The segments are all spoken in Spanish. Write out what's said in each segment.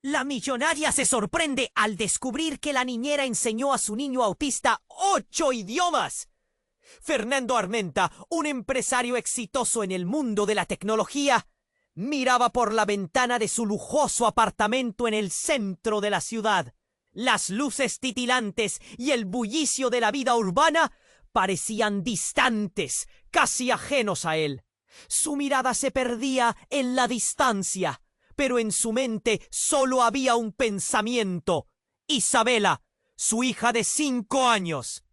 La millonaria se sorprende al descubrir que la niñera enseñó a su niño autista 8 idiomas. Fernando Armenta, un empresario exitoso en el mundo de la tecnología, miraba por la ventana de su lujoso apartamento en el centro de la ciudad. Las luces titilantes y el bullicio de la vida urbana parecían distantes, casi ajenos a él. Su mirada se perdía en la distancia, pero en su mente solo había un pensamiento: Isabela, su hija de 5 años.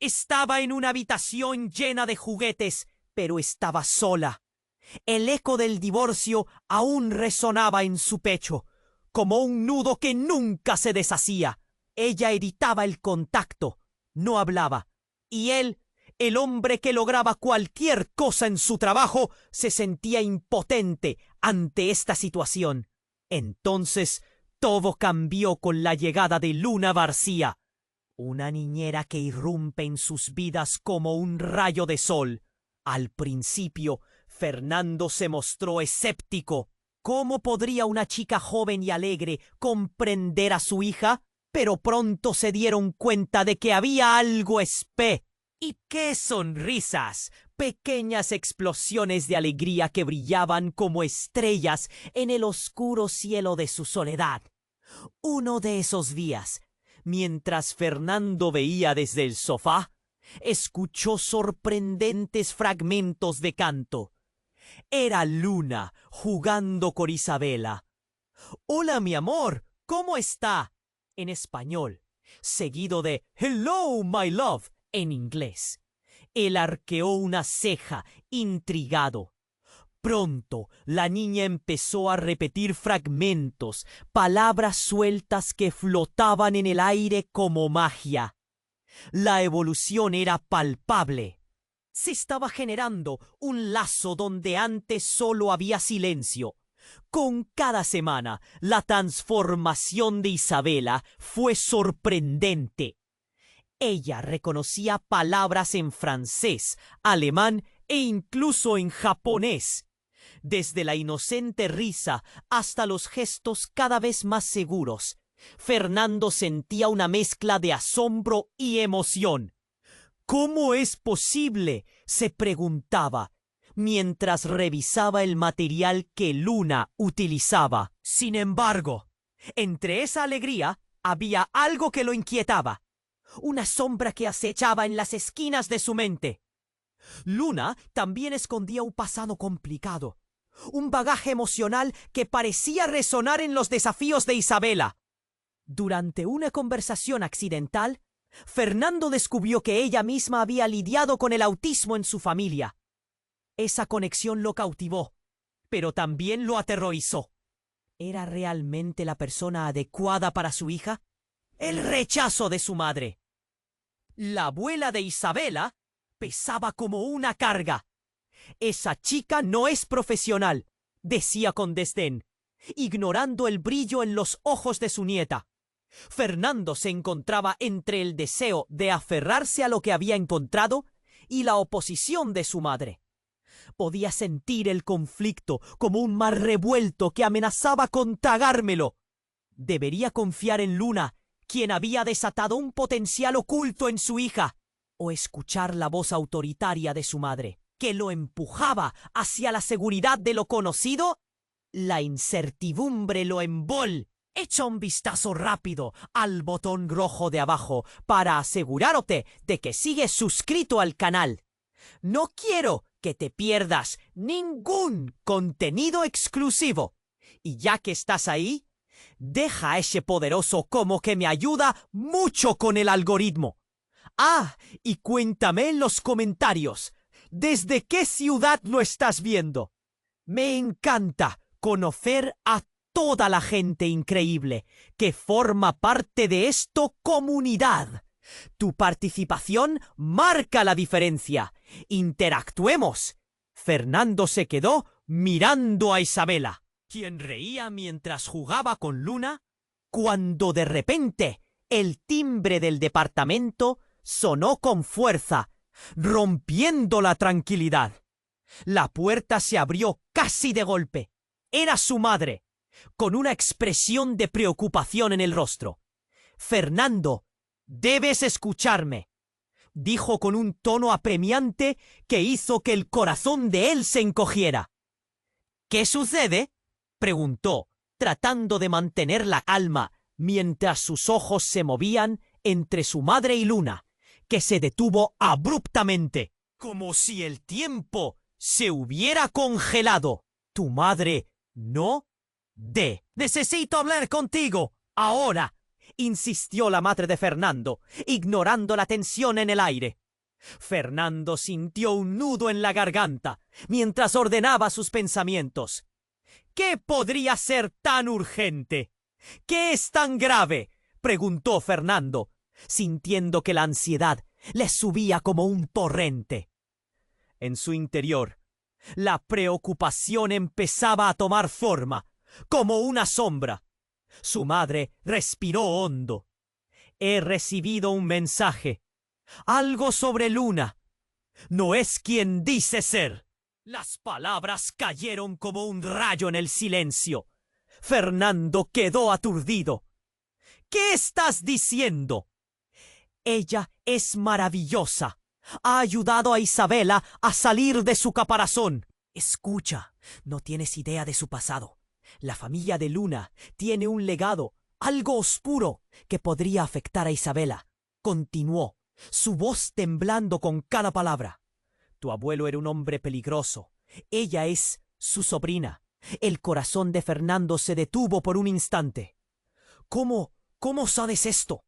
Estaba en una habitación llena de juguetes, pero estaba sola. El eco del divorcio aún resonaba en su pecho, como un nudo que nunca se deshacía. Ella evitaba el contacto, no hablaba, y él, el hombre que lograba cualquier cosa en su trabajo, se sentía impotente ante esta situación. Entonces todo cambió con la llegada de Luna García, una niñera que irrumpe en sus vidas como un rayo de sol. Al principio, Fernando se mostró escéptico. ¿Cómo podría una chica joven y alegre comprender a su hija? Pero pronto se dieron cuenta de que había algo especial. ¡Y qué sonrisas! Pequeñas explosiones de alegría que brillaban como estrellas en el oscuro cielo de su soledad. Uno de esos días, mientras Fernando veía desde el sofá, escuchó sorprendentes fragmentos de canto. Era Luna jugando con Isabela. «Hola, mi amor, ¿cómo está?», en español, seguido de «Hello, my love», en inglés. Él arqueó una ceja, intrigado. Pronto, la niña empezó a repetir fragmentos, palabras sueltas que flotaban en el aire como magia. La evolución era palpable. Se estaba generando un lazo donde antes solo había silencio. Con cada semana, la transformación de Isabela fue sorprendente. Ella reconocía palabras en francés, alemán e incluso en japonés. Desde la inocente risa hasta los gestos cada vez más seguros, Fernando sentía una mezcla de asombro y emoción. «¿Cómo es posible?», se preguntaba, mientras revisaba el material que Luna utilizaba. Sin embargo, entre esa alegría había algo que lo inquietaba. Una sombra que acechaba en las esquinas de su mente. Luna también escondía un pasado complicado, un bagaje emocional que parecía resonar en los desafíos de Isabela. Durante una conversación accidental, Fernando descubrió que ella misma había lidiado con el autismo en su familia. Esa conexión lo cautivó, pero también lo aterrorizó. ¿Era realmente la persona adecuada para su hija? El rechazo de su madre. La abuela de Isabela pesaba como una carga. «Esa chica no es profesional», decía con desdén, ignorando el brillo en los ojos de su nieta. Fernando se encontraba entre el deseo de aferrarse a lo que había encontrado y la oposición de su madre. Podía sentir el conflicto como un mar revuelto que amenazaba con tragármelo. ¿Debería confiar en Luna, quien había desatado un potencial oculto en su hija, o escuchar la voz autoritaria de su madre, que lo empujaba hacia la seguridad de lo conocido? La incertidumbre lo envolvió. Echa un vistazo rápido al botón rojo de abajo para asegurarte de que sigues suscrito al canal. No quiero que te pierdas ningún contenido exclusivo. Y ya que estás ahí, deja a ese poderoso como que me ayuda mucho con el algoritmo. Ah, y cuéntame en los comentarios, ¿desde qué ciudad lo estás viendo? Me encanta conocer a toda la gente increíble que forma parte de esta comunidad. Tu participación marca la diferencia. Interactuemos. Fernando se quedó mirando a Isabela, quien reía mientras jugaba con Luna, cuando de repente el timbre del departamento sonó con fuerza, rompiendo la tranquilidad. La puerta se abrió casi de golpe. Era su madre. con una expresión de preocupación en el rostro. «Fernando, debes escucharme», dijo con un tono apremiante que hizo que el corazón de él se encogiera. «¿Qué sucede?», preguntó, tratando de mantener la calma mientras sus ojos se movían entre su madre y Luna, que se detuvo abruptamente, como si el tiempo se hubiera congelado. «Tu madre no necesito hablar contigo ahora», insistió la madre de Fernando, ignorando la tensión en el aire. Fernando sintió un nudo en la garganta mientras ordenaba sus pensamientos. ¿Qué podría ser tan urgente? ¿Qué es tan grave?, preguntó Fernando, sintiendo que la ansiedad le subía como un torrente. En su interior, la preocupación empezaba a tomar forma, como una sombra. Su madre respiró hondo. «He recibido un mensaje. Algo sobre Luna. No es quien dice ser». Las palabras cayeron como un rayo en el silencio. Fernando quedó aturdido. «¿Qué estás diciendo?». «Ella es maravillosa. Ha ayudado a Isabela a salir de su caparazón». «Escucha, no tienes idea de su pasado. La familia de Luna tiene un legado, algo oscuro, que podría afectar a Isabela», continuó, su voz temblando con cada palabra. «Tu abuelo era un hombre peligroso. Ella es su sobrina». El corazón de Fernando se detuvo por un instante. ¿Cómo sabes esto?».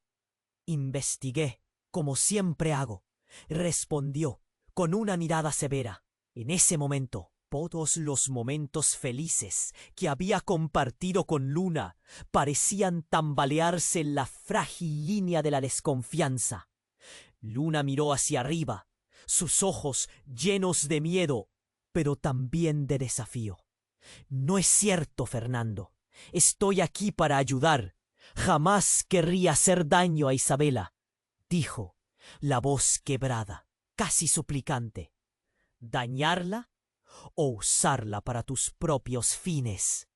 «Investigué, como siempre hago», respondió, con una mirada severa. En ese momento, todos los momentos felices que había compartido con Luna parecían tambalearse en la frágil línea de la desconfianza. Luna miró hacia arriba, sus ojos llenos de miedo, pero también de desafío. «No es cierto, Fernando. Estoy aquí para ayudar. Jamás querría hacer daño a Isabela», dijo, la voz quebrada, casi suplicante. «¿Dañarla o usarla para tus propios fines?».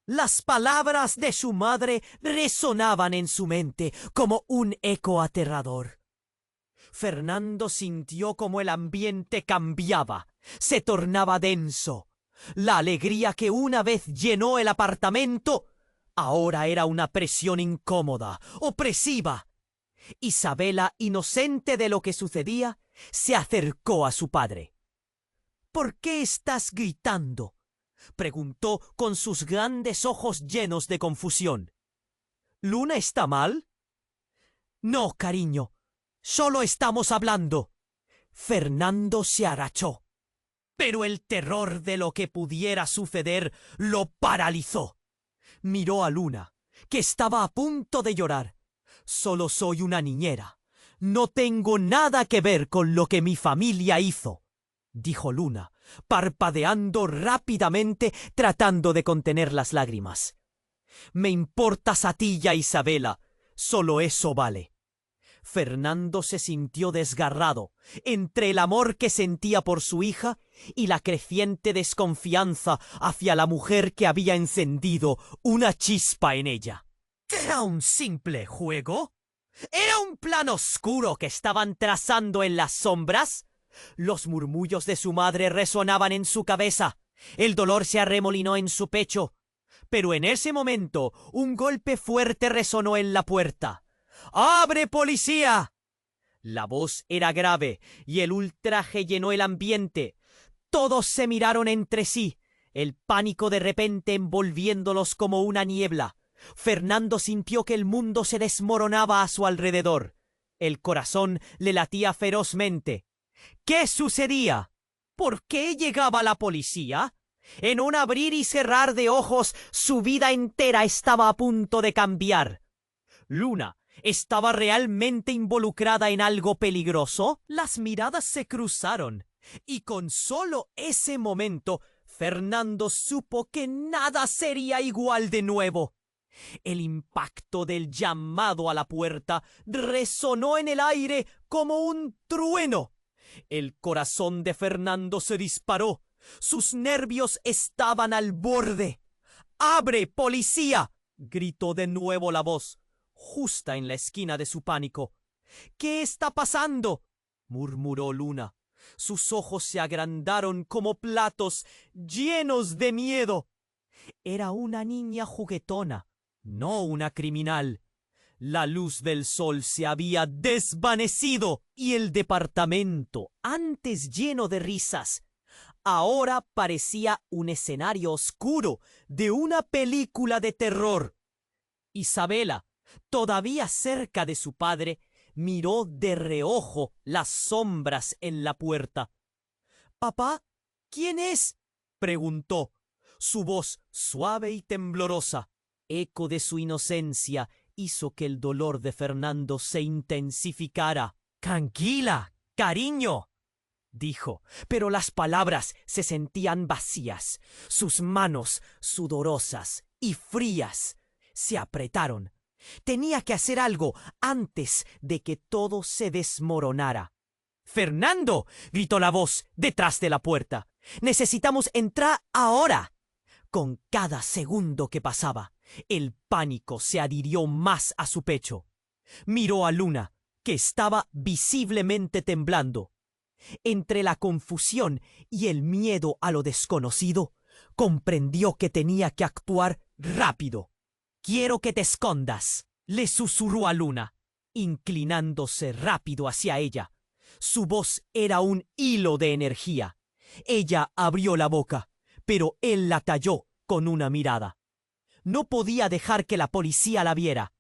Las palabras de su madre resonaban en su mente como un eco aterrador. Fernando sintió como el ambiente cambiaba, se tornaba denso. La alegría que una vez llenó el apartamento ahora era una presión incómoda, opresiva. Isabela, inocente de lo que sucedía, se acercó a su padre. «¿Por qué estás gritando?», preguntó con sus grandes ojos llenos de confusión. «¿Luna está mal?». «No, cariño, solo estamos hablando». Fernando se agachó, pero el terror de lo que pudiera suceder lo paralizó. Miró a Luna, que estaba a punto de llorar. «Solo soy una niñera. No tengo nada que ver con lo que mi familia hizo», dijo Luna, parpadeando rápidamente tratando de contener las lágrimas. «Me importas a ti y a Isabela. Solo eso vale». Fernando se sintió desgarrado entre el amor que sentía por su hija y la creciente desconfianza hacia la mujer que había encendido una chispa en ella. ¿Era un simple juego? ¿Era un plan oscuro que estaban trazando en las sombras? Los murmullos de su madre resonaban en su cabeza. El dolor se arremolinó en su pecho. Pero en ese momento, un golpe fuerte resonó en la puerta. «¡Abre, policía!». La voz era grave y el ultraje llenó el ambiente. Todos se miraron entre sí, el pánico de repente envolviéndolos como una niebla. Fernando sintió que el mundo se desmoronaba a su alrededor. El corazón le latía ferozmente. ¿Qué sucedía? ¿Por qué llegaba la policía? En un abrir y cerrar de ojos, su vida entera estaba a punto de cambiar. Luna ¿estaba realmente involucrada en algo peligroso? Las miradas se cruzaron, y con solo ese momento, Fernando supo que nada sería igual de nuevo. El impacto del llamado a la puerta resonó en el aire como un trueno. El corazón de Fernando se disparó. Sus nervios estaban al borde. ¡Abre, policía! Gritó de nuevo la voz, justa en la esquina de su pánico. ¿Qué está pasando? Murmuró Luna. Sus ojos se agrandaron como platos, llenos de miedo. Era una niña juguetona, no una criminal. La luz del sol se había desvanecido y el departamento, antes lleno de risas, ahora parecía un escenario oscuro de una película de terror. Isabela, todavía cerca de su padre, miró de reojo las sombras en la puerta. —¿Papá? ¿Quién es? —preguntó. Su voz, suave y temblorosa, eco de su inocencia, hizo que el dolor de Fernando se intensificara. —Tranquila, cariño —dijo, pero las palabras se sentían vacías. Sus manos, sudorosas y frías, se apretaron. Tenía que hacer algo antes de que todo se desmoronara. —¡Fernando! —gritó la voz detrás de la puerta. —Necesitamos entrar ahora. Con cada segundo que pasaba, el pánico se adhirió más a su pecho. Miró a Luna, que estaba visiblemente temblando. Entre la confusión y el miedo a lo desconocido, comprendió que tenía que actuar rápido. —Quiero que te escondas —le susurró a Luna, inclinándose rápido hacia ella. Su voz era un hilo de energía. Ella abrió la boca, pero él la talló con una mirada. No podía dejar que la policía la viera.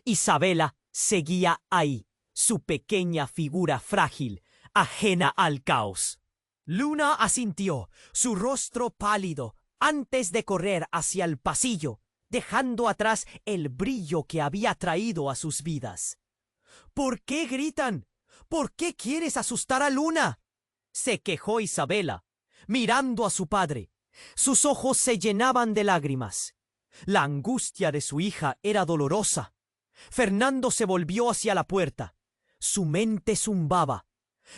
Isabela seguía ahí, su pequeña figura frágil, ajena al caos. Luna asintió, su rostro pálido, antes de correr hacia el pasillo, dejando atrás el brillo que había traído a sus vidas. —¿Por qué gritan? ¿Por qué quieres asustar a Luna? —se quejó Isabela, mirando a su padre. Sus ojos se llenaban de lágrimas. La angustia de su hija era dolorosa. Fernando se volvió hacia la puerta. Su mente zumbaba.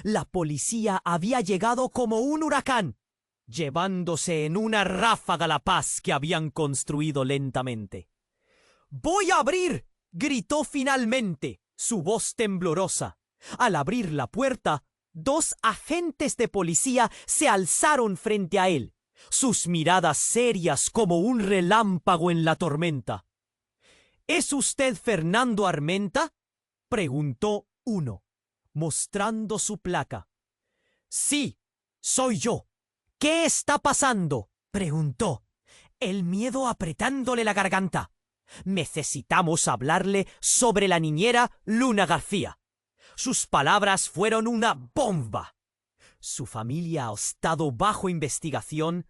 La policía había llegado como un huracán, llevándose en una ráfaga la paz que habían construido lentamente. —¡Voy a abrir! —gritó finalmente, su voz temblorosa. Al abrir la puerta, 2 agentes de policía se alzaron frente a él, sus miradas serias como un relámpago en la tormenta. —¿Es usted Fernando Armenta? —preguntó uno, mostrando su placa. —Sí, soy yo. —¿Qué está pasando? —preguntó, el miedo apretándole la garganta. —Necesitamos hablarle sobre la niñera Luna García. Sus palabras fueron una bomba. Su familia ha estado bajo investigación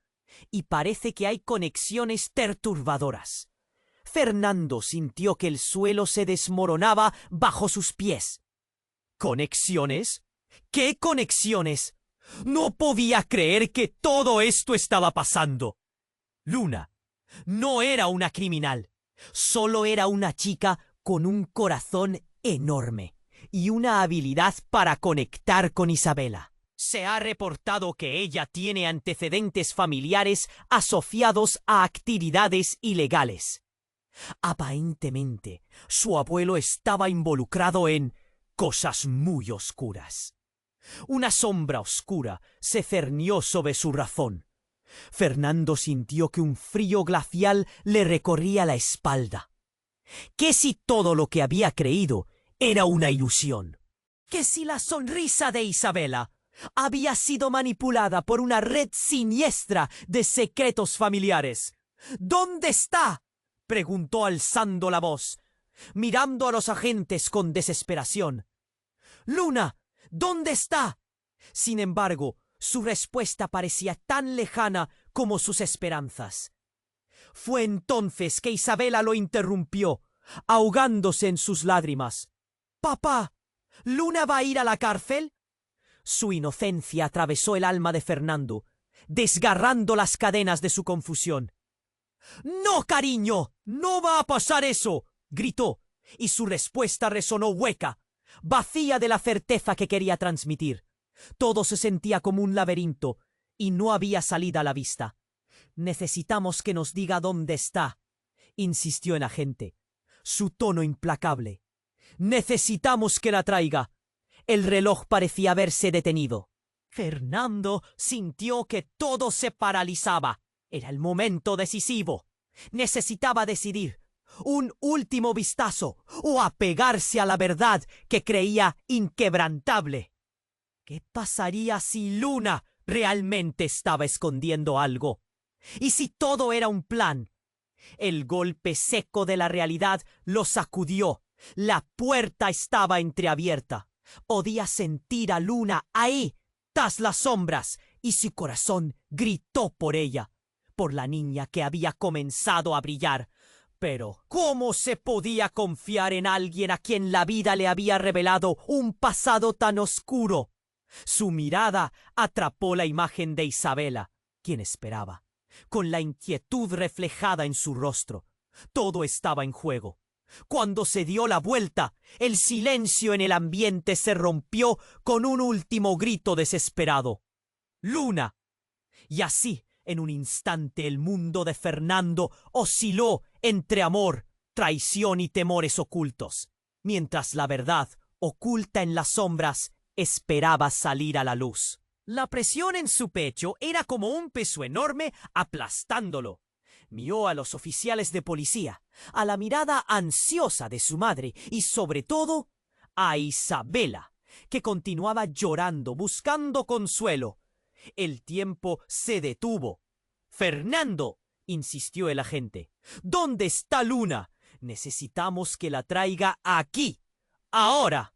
y parece que hay conexiones perturbadoras. Fernando sintió que el suelo se desmoronaba bajo sus pies. ¿Conexiones? ¿Qué conexiones? No podía creer que todo esto estaba pasando. Luna no era una criminal, solo era una chica con un corazón enorme y una habilidad para conectar con Isabela. Se ha reportado que ella tiene antecedentes familiares asociados a actividades ilegales. Aparentemente, su abuelo estaba involucrado en cosas muy oscuras. Una sombra oscura se cernió sobre su razón. Fernando sintió que un frío glacial le recorría la espalda. ¿Qué si todo lo que había creído era una ilusión? ¿Qué si la sonrisa de Isabela había sido manipulada por una red siniestra de secretos familiares? —¿Dónde está? —preguntó alzando la voz, mirando a los agentes con desesperación. —Luna, ¿dónde está? Sin embargo, su respuesta parecía tan lejana como sus esperanzas. Fue entonces que Isabela lo interrumpió, ahogándose en sus lágrimas. —Papá, ¿Luna va a ir a la cárcel? Su inocencia atravesó el alma de Fernando, desgarrando las cadenas de su confusión. —¡No, cariño! ¡No va a pasar eso! —gritó, y su respuesta resonó hueca, vacía de la certeza que quería transmitir. Todo se sentía como un laberinto, y no había salida a la vista. Necesitamos que nos diga dónde está, insistió el agente, su tono implacable. Necesitamos que la traiga. El reloj parecía haberse detenido. Fernando sintió que todo se paralizaba. Era el momento decisivo. Necesitaba decidir. Un último vistazo o apegarse a la verdad que creía inquebrantable. ¿Qué pasaría si Luna realmente estaba escondiendo algo? ¿Y si todo era un plan? El golpe seco de la realidad lo sacudió. La puerta estaba entreabierta. Podía sentir a Luna ahí, tras las sombras, y su corazón gritó por ella, por la niña que había comenzado a brillar. Pero, ¿cómo se podía confiar en alguien a quien la vida le había revelado un pasado tan oscuro? Su mirada atrapó la imagen de Isabela, quien esperaba, con la inquietud reflejada en su rostro. Todo estaba en juego. Cuando se dio la vuelta, el silencio en el ambiente se rompió con un último grito desesperado. ¡Luna! Y así, en un instante, el mundo de Fernando osciló entre amor, traición y temores ocultos, mientras la verdad, oculta en las sombras, esperaba salir a la luz. La presión en su pecho era como un peso enorme aplastándolo. Miró a los oficiales de policía, a la mirada ansiosa de su madre y, sobre todo, a Isabela, que continuaba llorando, buscando consuelo. El tiempo se detuvo. «Fernando», insistió el agente, «¿dónde está Luna? Necesitamos que la traiga aquí, ahora».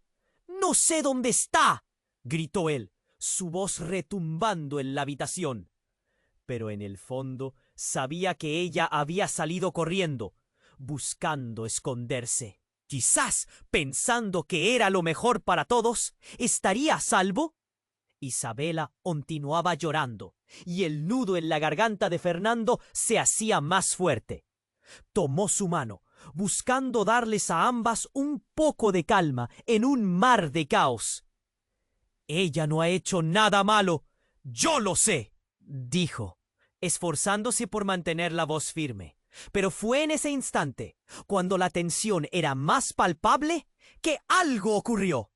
«No sé dónde está», gritó él, su voz retumbando en la habitación. Pero en el fondo sabía que ella había salido corriendo, buscando esconderse. Quizás, pensando que era lo mejor para todos, ¿estaría a salvo? Isabela continuaba llorando, y el nudo en la garganta de Fernando se hacía más fuerte. Tomó su mano, buscando darles a ambas un poco de calma en un mar de caos. «Ella no ha hecho nada malo, yo lo sé», dijo, esforzándose por mantener la voz firme. Pero fue en ese instante, cuando la tensión era más palpable, que algo ocurrió.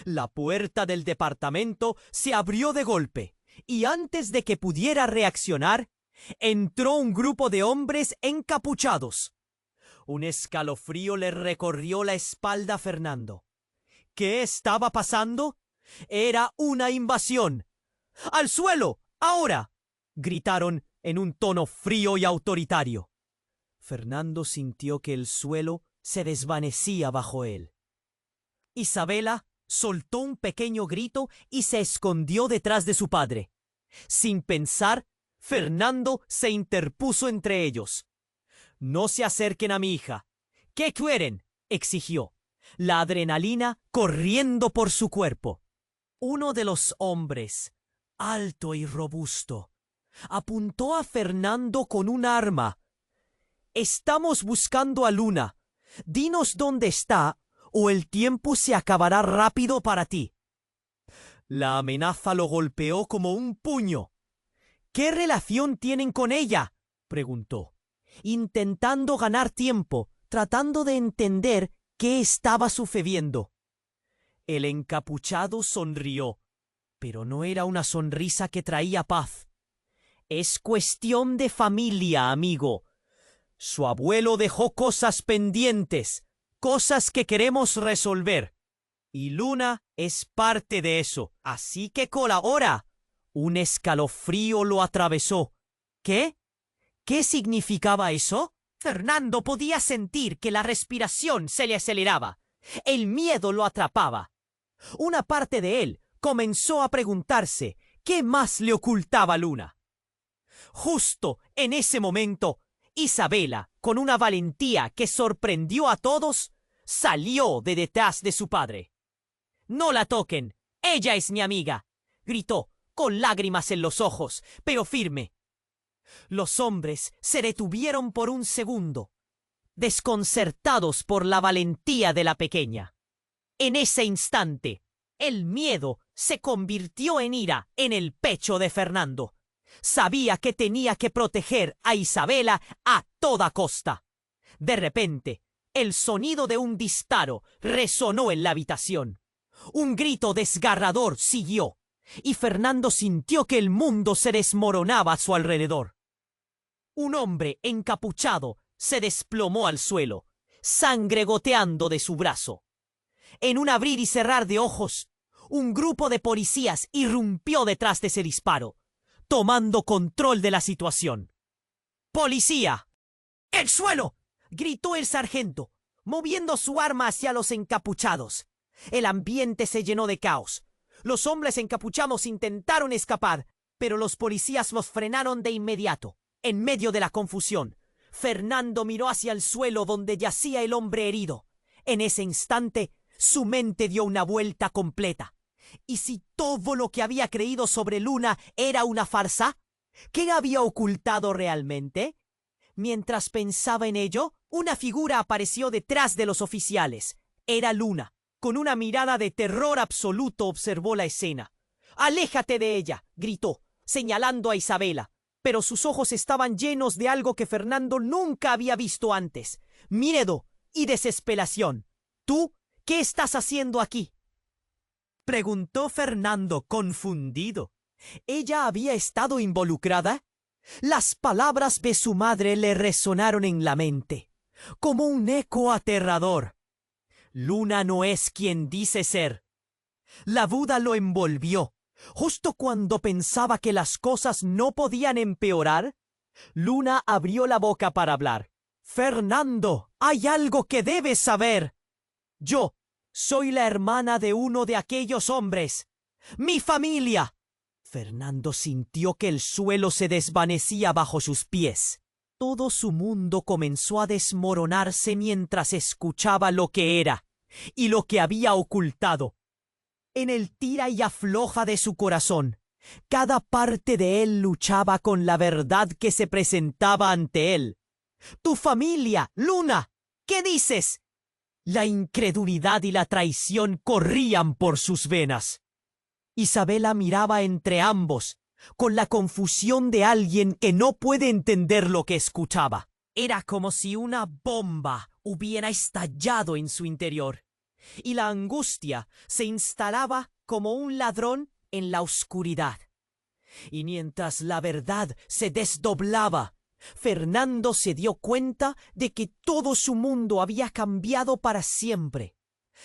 La puerta del departamento se abrió de golpe, y antes de que pudiera reaccionar, entró un grupo de hombres encapuchados. Un escalofrío le recorrió la espalda a Fernando. ¿Qué estaba pasando? Era una invasión. «¡Al suelo! ¡Ahora!», gritaron en un tono frío y autoritario. Fernando sintió que el suelo se desvanecía bajo él. Isabela soltó un pequeño grito y se escondió detrás de su padre. Sin pensar, Fernando se interpuso entre ellos. «No se acerquen a mi hija». «¿Qué quieren?», exigió, la adrenalina corriendo por su cuerpo. Uno de los hombres, alto y robusto, apuntó a Fernando con un arma. «Estamos buscando a Luna. Dinos dónde está o el tiempo se acabará rápido para ti». La amenaza lo golpeó como un puño. «¿Qué relación tienen con ella?», preguntó, intentando ganar tiempo, tratando de entender qué estaba sucediendo. El encapuchado sonrió, pero no era una sonrisa que traía paz. «Es cuestión de familia, amigo. Su abuelo dejó cosas pendientes, cosas que queremos resolver. Y Luna es parte de eso, así que colabora». Un escalofrío lo atravesó. ¿Qué? ¿Qué significaba eso? Fernando podía sentir que la respiración se le aceleraba. El miedo lo atrapaba. Una parte de él comenzó a preguntarse qué más le ocultaba Luna. Justo en ese momento, Isabela, con una valentía que sorprendió a todos, salió de detrás de su padre. «No la toquen, ella es mi amiga», gritó, con lágrimas en los ojos, pero firme. Los hombres se detuvieron por un segundo, desconcertados por la valentía de la pequeña. En ese instante, el miedo se convirtió en ira en el pecho de Fernando. Sabía que tenía que proteger a Isabela a toda costa. De repente, el sonido de un disparo resonó en la habitación. Un grito desgarrador siguió, y Fernando sintió que el mundo se desmoronaba a su alrededor. Un hombre encapuchado se desplomó al suelo, sangre goteando de su brazo. En un abrir y cerrar de ojos, un grupo de policías irrumpió detrás de ese disparo, tomando control de la situación. ¡Policía! ¡El suelo!, gritó el sargento, moviendo su arma hacia los encapuchados. El ambiente se llenó de caos. Los hombres encapuchados intentaron escapar, pero los policías los frenaron de inmediato. En medio de la confusión, Fernando miró hacia el suelo donde yacía el hombre herido. En ese instante, su mente dio una vuelta completa. ¿Y si todo lo que había creído sobre Luna era una farsa? ¿Qué había ocultado realmente? Mientras pensaba en ello, una figura apareció detrás de los oficiales. Era Luna. Con una mirada de terror absoluto observó la escena. «¡Aléjate de ella!», gritó, señalando a Isabela. Pero sus ojos estaban llenos de algo que Fernando nunca había visto antes: miedo y desesperación. «¿Tú qué estás haciendo aquí?», preguntó Fernando, confundido. ¿Ella había estado involucrada? Las palabras de su madre le resonaron en la mente, como un eco aterrador. Luna no es quien dice ser. La duda lo envolvió. Justo cuando pensaba que las cosas no podían empeorar, Luna abrió la boca para hablar. «Fernando, hay algo que debes saber. Yo soy la hermana de uno de aquellos hombres. ¡Mi familia!». Fernando sintió que el suelo se desvanecía bajo sus pies. Todo su mundo comenzó a desmoronarse mientras escuchaba lo que era y lo que había ocultado. En el tira y afloja de su corazón, cada parte de él luchaba con la verdad que se presentaba ante él. «Tu familia, Luna, ¿qué dices?». La incredulidad y la traición corrían por sus venas. Isabela miraba entre ambos, con la confusión de alguien que no puede entender lo que escuchaba. Era como si una bomba hubiera estallado en su interior, y la angustia se instalaba como un ladrón en la oscuridad. Y mientras la verdad se desdoblaba, Fernando se dio cuenta de que todo su mundo había cambiado para siempre.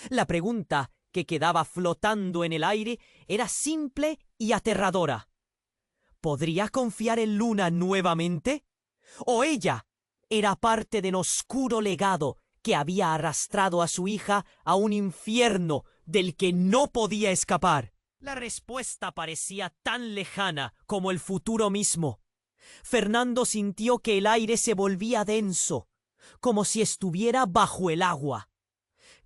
La pregunta que quedaba flotando en el aire era simple y aterradora. ¿Podría confiar en Luna nuevamente? ¿O ella era parte del oscuro legado que había arrastrado a su hija a un infierno del que no podía escapar? La respuesta parecía tan lejana como el futuro mismo. Fernando sintió que el aire se volvía denso, como si estuviera bajo el agua.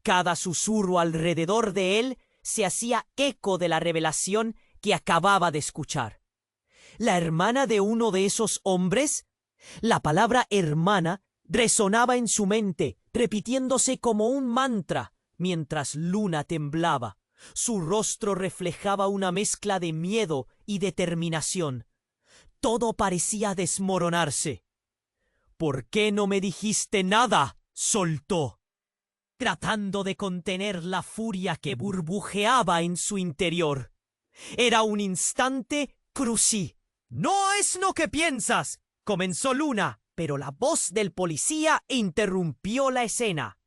Cada susurro alrededor de él se hacía eco de la revelación que acababa de escuchar. ¿La hermana de uno de esos hombres? La palabra hermana resonaba en su mente, repitiéndose como un mantra, mientras Luna temblaba. Su rostro reflejaba una mezcla de miedo y determinación. Todo parecía desmoronarse. «¿Por qué no me dijiste nada?», soltó, tratando de contener la furia que burbujeaba en su interior. Era un instante crucial. «No es lo que piensas», comenzó Luna, pero la voz del policía interrumpió la escena.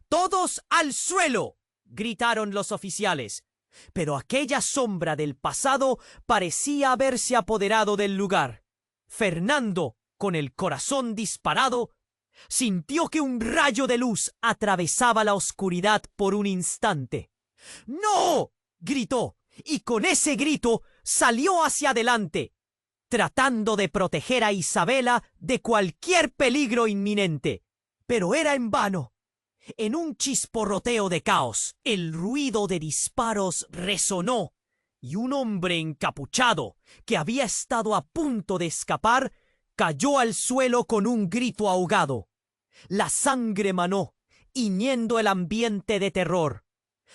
«¡Todos al suelo!», gritaron los oficiales. Pero aquella sombra del pasado parecía haberse apoderado del lugar. Fernando, con el corazón disparado, sintió que un rayo de luz atravesaba la oscuridad por un instante. «¡No!», gritó, y con ese grito salió hacia adelante, tratando de proteger a Isabela de cualquier peligro inminente. Pero era en vano. En un chisporroteo de caos, el ruido de disparos resonó, y un hombre encapuchado, que había estado a punto de escapar, cayó al suelo con un grito ahogado. La sangre manó, hiñendo el ambiente de terror.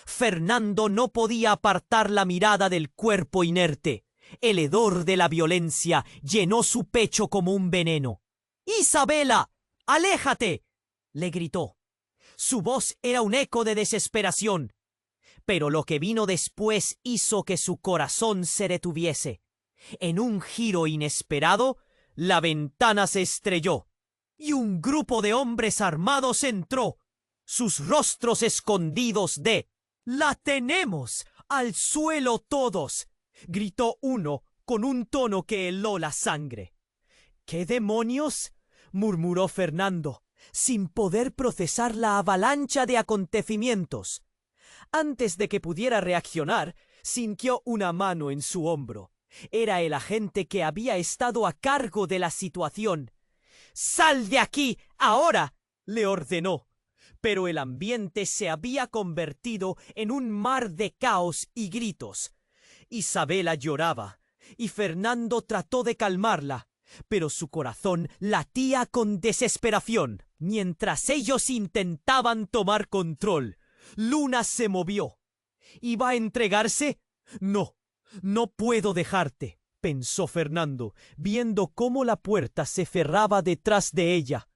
Fernando no podía apartar la mirada del cuerpo inerte. El hedor de la violencia llenó su pecho como un veneno. «¡Isabela! ¡Aléjate!», le gritó. Su voz era un eco de desesperación. Pero lo que vino después hizo que su corazón se detuviese. En un giro inesperado, la ventana se estrelló y un grupo de hombres armados entró, sus rostros escondidos de «¡La tenemos! ¡Al suelo todos!», gritó uno con un tono que heló la sangre. «¿Qué demonios?», murmuró Fernando, sin poder procesar la avalancha de acontecimientos. Antes de que pudiera reaccionar, sintió una mano en su hombro. Era el agente que había estado a cargo de la situación. «¡Sal de aquí, ahora!», le ordenó. Pero el ambiente se había convertido en un mar de caos y gritos. Isabela lloraba, y Fernando trató de calmarla, pero su corazón latía con desesperación. Mientras ellos intentaban tomar control, Luna se movió. ¿Iba a entregarse? «No, no puedo dejarte», pensó Fernando, viendo cómo la puerta se cerraba detrás de ella.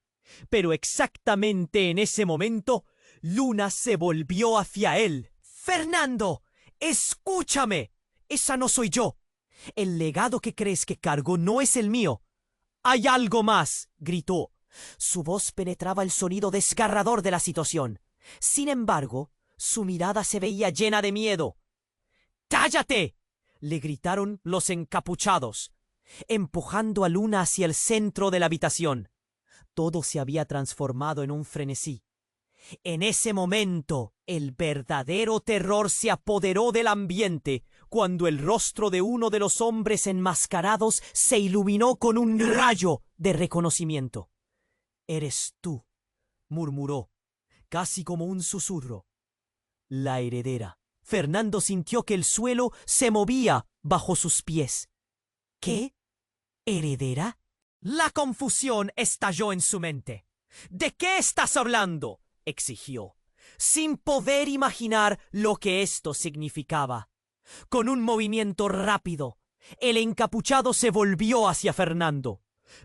Pero exactamente en ese momento, Luna se volvió hacia él. «¡Fernando! ¡Escúchame! Esa no soy yo. El legado que crees que cargo no es el mío. «¡Hay algo más!», gritó. Su voz penetraba el sonido desgarrador de la situación. Sin embargo, su mirada se veía llena de miedo. «¡Cállate!», le gritaron los encapuchados, empujando a Luna hacia el centro de la habitación. Todo se había transformado en un frenesí. En ese momento, el verdadero terror se apoderó del ambiente, cuando el rostro de uno de los hombres enmascarados se iluminó con un rayo de reconocimiento. «Eres tú», murmuró, casi como un susurro. «La heredera». Fernando sintió que el suelo se movía bajo sus pies. «¿Qué? ¿Heredera?». La confusión estalló en su mente. «¿De qué estás hablando?», exigió, sin poder imaginar lo que esto significaba. Con un movimiento rápido, el encapuchado se volvió hacia Fernando.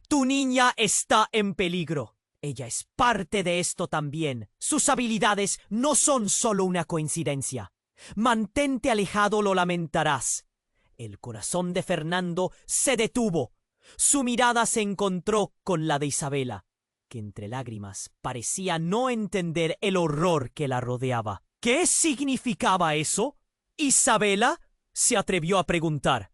«Tu niña está en peligro. Ella es parte de esto también. Sus habilidades no son solo una coincidencia. Mantente alejado, lo lamentarás». El corazón de Fernando se detuvo. Su mirada se encontró con la de Isabela, que entre lágrimas parecía no entender el horror que la rodeaba. «¿Qué significaba eso?», Isabela se atrevió a preguntar,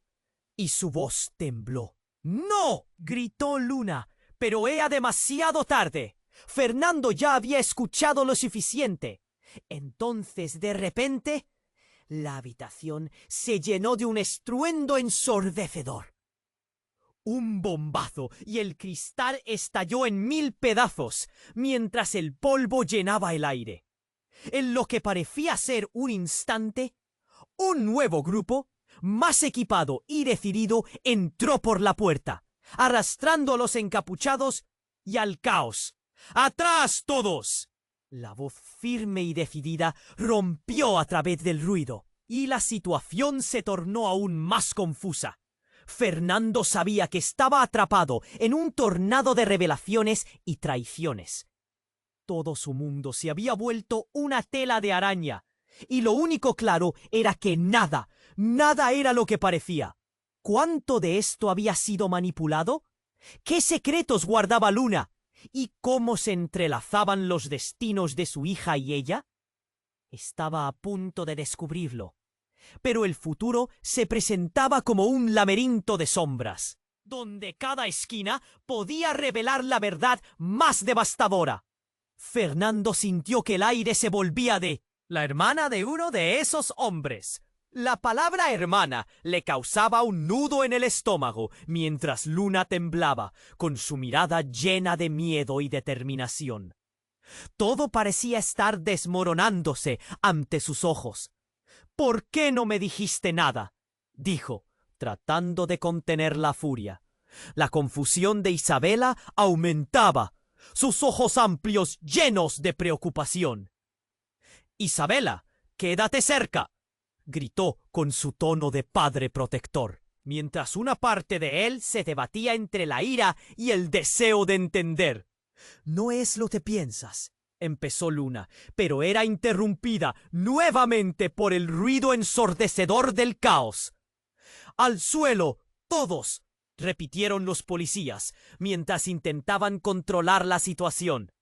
y su voz tembló. «¡No!», gritó Luna, pero era demasiado tarde. Fernando ya había escuchado lo suficiente. Entonces, de repente, la habitación se llenó de un estruendo ensordecedor. Un bombazo y el cristal estalló en 1000 pedazos, mientras el polvo llenaba el aire. En lo que parecía ser un instante, un nuevo grupo, más equipado y decidido, entró por la puerta, arrastrando a los encapuchados y al caos. «¡Atrás todos!». La voz firme y decidida rompió a través del ruido, y la situación se tornó aún más confusa. Fernando sabía que estaba atrapado en un tornado de revelaciones y traiciones. Todo su mundo se había vuelto una tela de araña, y lo único claro era que nada era lo que parecía. ¿Cuánto de esto había sido manipulado? ¿Qué secretos guardaba Luna? ¿Y cómo se entrelazaban los destinos de su hija y ella? Estaba a punto de descubrirlo. Pero el futuro se presentaba como un laberinto de sombras, donde cada esquina podía revelar la verdad más devastadora. Fernando sintió que el aire se volvía de la hermana de uno de esos hombres. La palabra hermana le causaba un nudo en el estómago, mientras Luna temblaba, con su mirada llena de miedo y determinación. Todo parecía estar desmoronándose ante sus ojos. «¿Por qué no me dijiste nada?», dijo, tratando de contener la furia. La confusión de Isabela aumentaba, sus ojos amplios llenos de preocupación. «Isabela, quédate cerca», gritó con su tono de padre protector. mientras una parte de él se debatía entre la ira y el deseo de entender. «No es lo que piensas», empezó Luna, pero era interrumpida nuevamente por el ruido ensordecedor del caos. «¡Al suelo, todos!», repitieron los policías, mientras intentaban controlar la situación.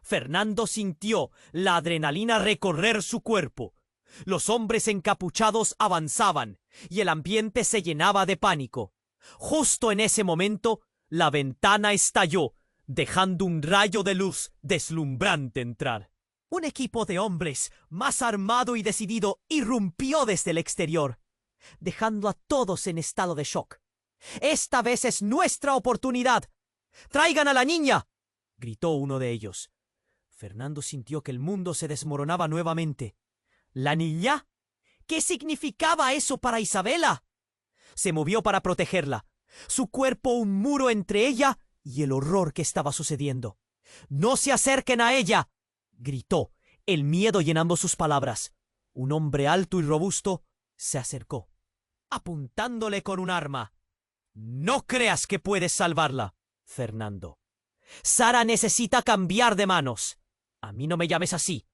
Fernando sintió la adrenalina recorrer su cuerpo. Los hombres encapuchados avanzaban y el ambiente se llenaba de pánico. Justo en ese momento, la ventana estalló, dejando un rayo de luz deslumbrante entrar. Un equipo de hombres, más armado y decidido, irrumpió desde el exterior, dejando a todos en estado de shock. «Esta vez es nuestra oportunidad. ¡Traigan a la niña!», gritó uno de ellos. Fernando sintió que el mundo se desmoronaba nuevamente. ¿La niña? ¿Qué significaba eso para Isabela? Se movió para protegerla. Su cuerpo un muro entre ella y el horror que estaba sucediendo. «¡No se acerquen a ella!», gritó, el miedo llenando sus palabras. Un hombre alto y robusto se acercó, apuntándole con un arma. «No creas que puedes salvarla, Fernando. Sara necesita cambiar de manos». «A mí no me llames así»,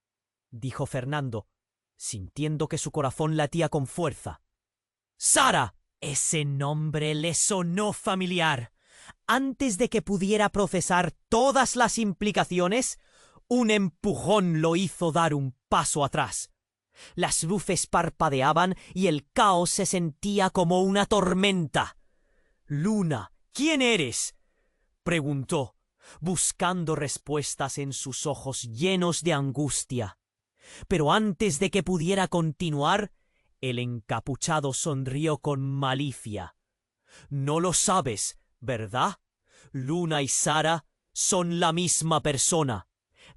dijo Fernando, sintiendo que su corazón latía con fuerza. «¡Sara!». Ese nombre le sonó familiar. Antes de que pudiera procesar todas las implicaciones, un empujón lo hizo dar un paso atrás. Las luces parpadeaban y el caos se sentía como una tormenta. «Luna, ¿quién eres?», preguntó, buscando respuestas en sus ojos llenos de angustia. Pero antes de que pudiera continuar, el encapuchado sonrió con malicia. «No lo sabes, ¿verdad? Luna y Sara son la misma persona,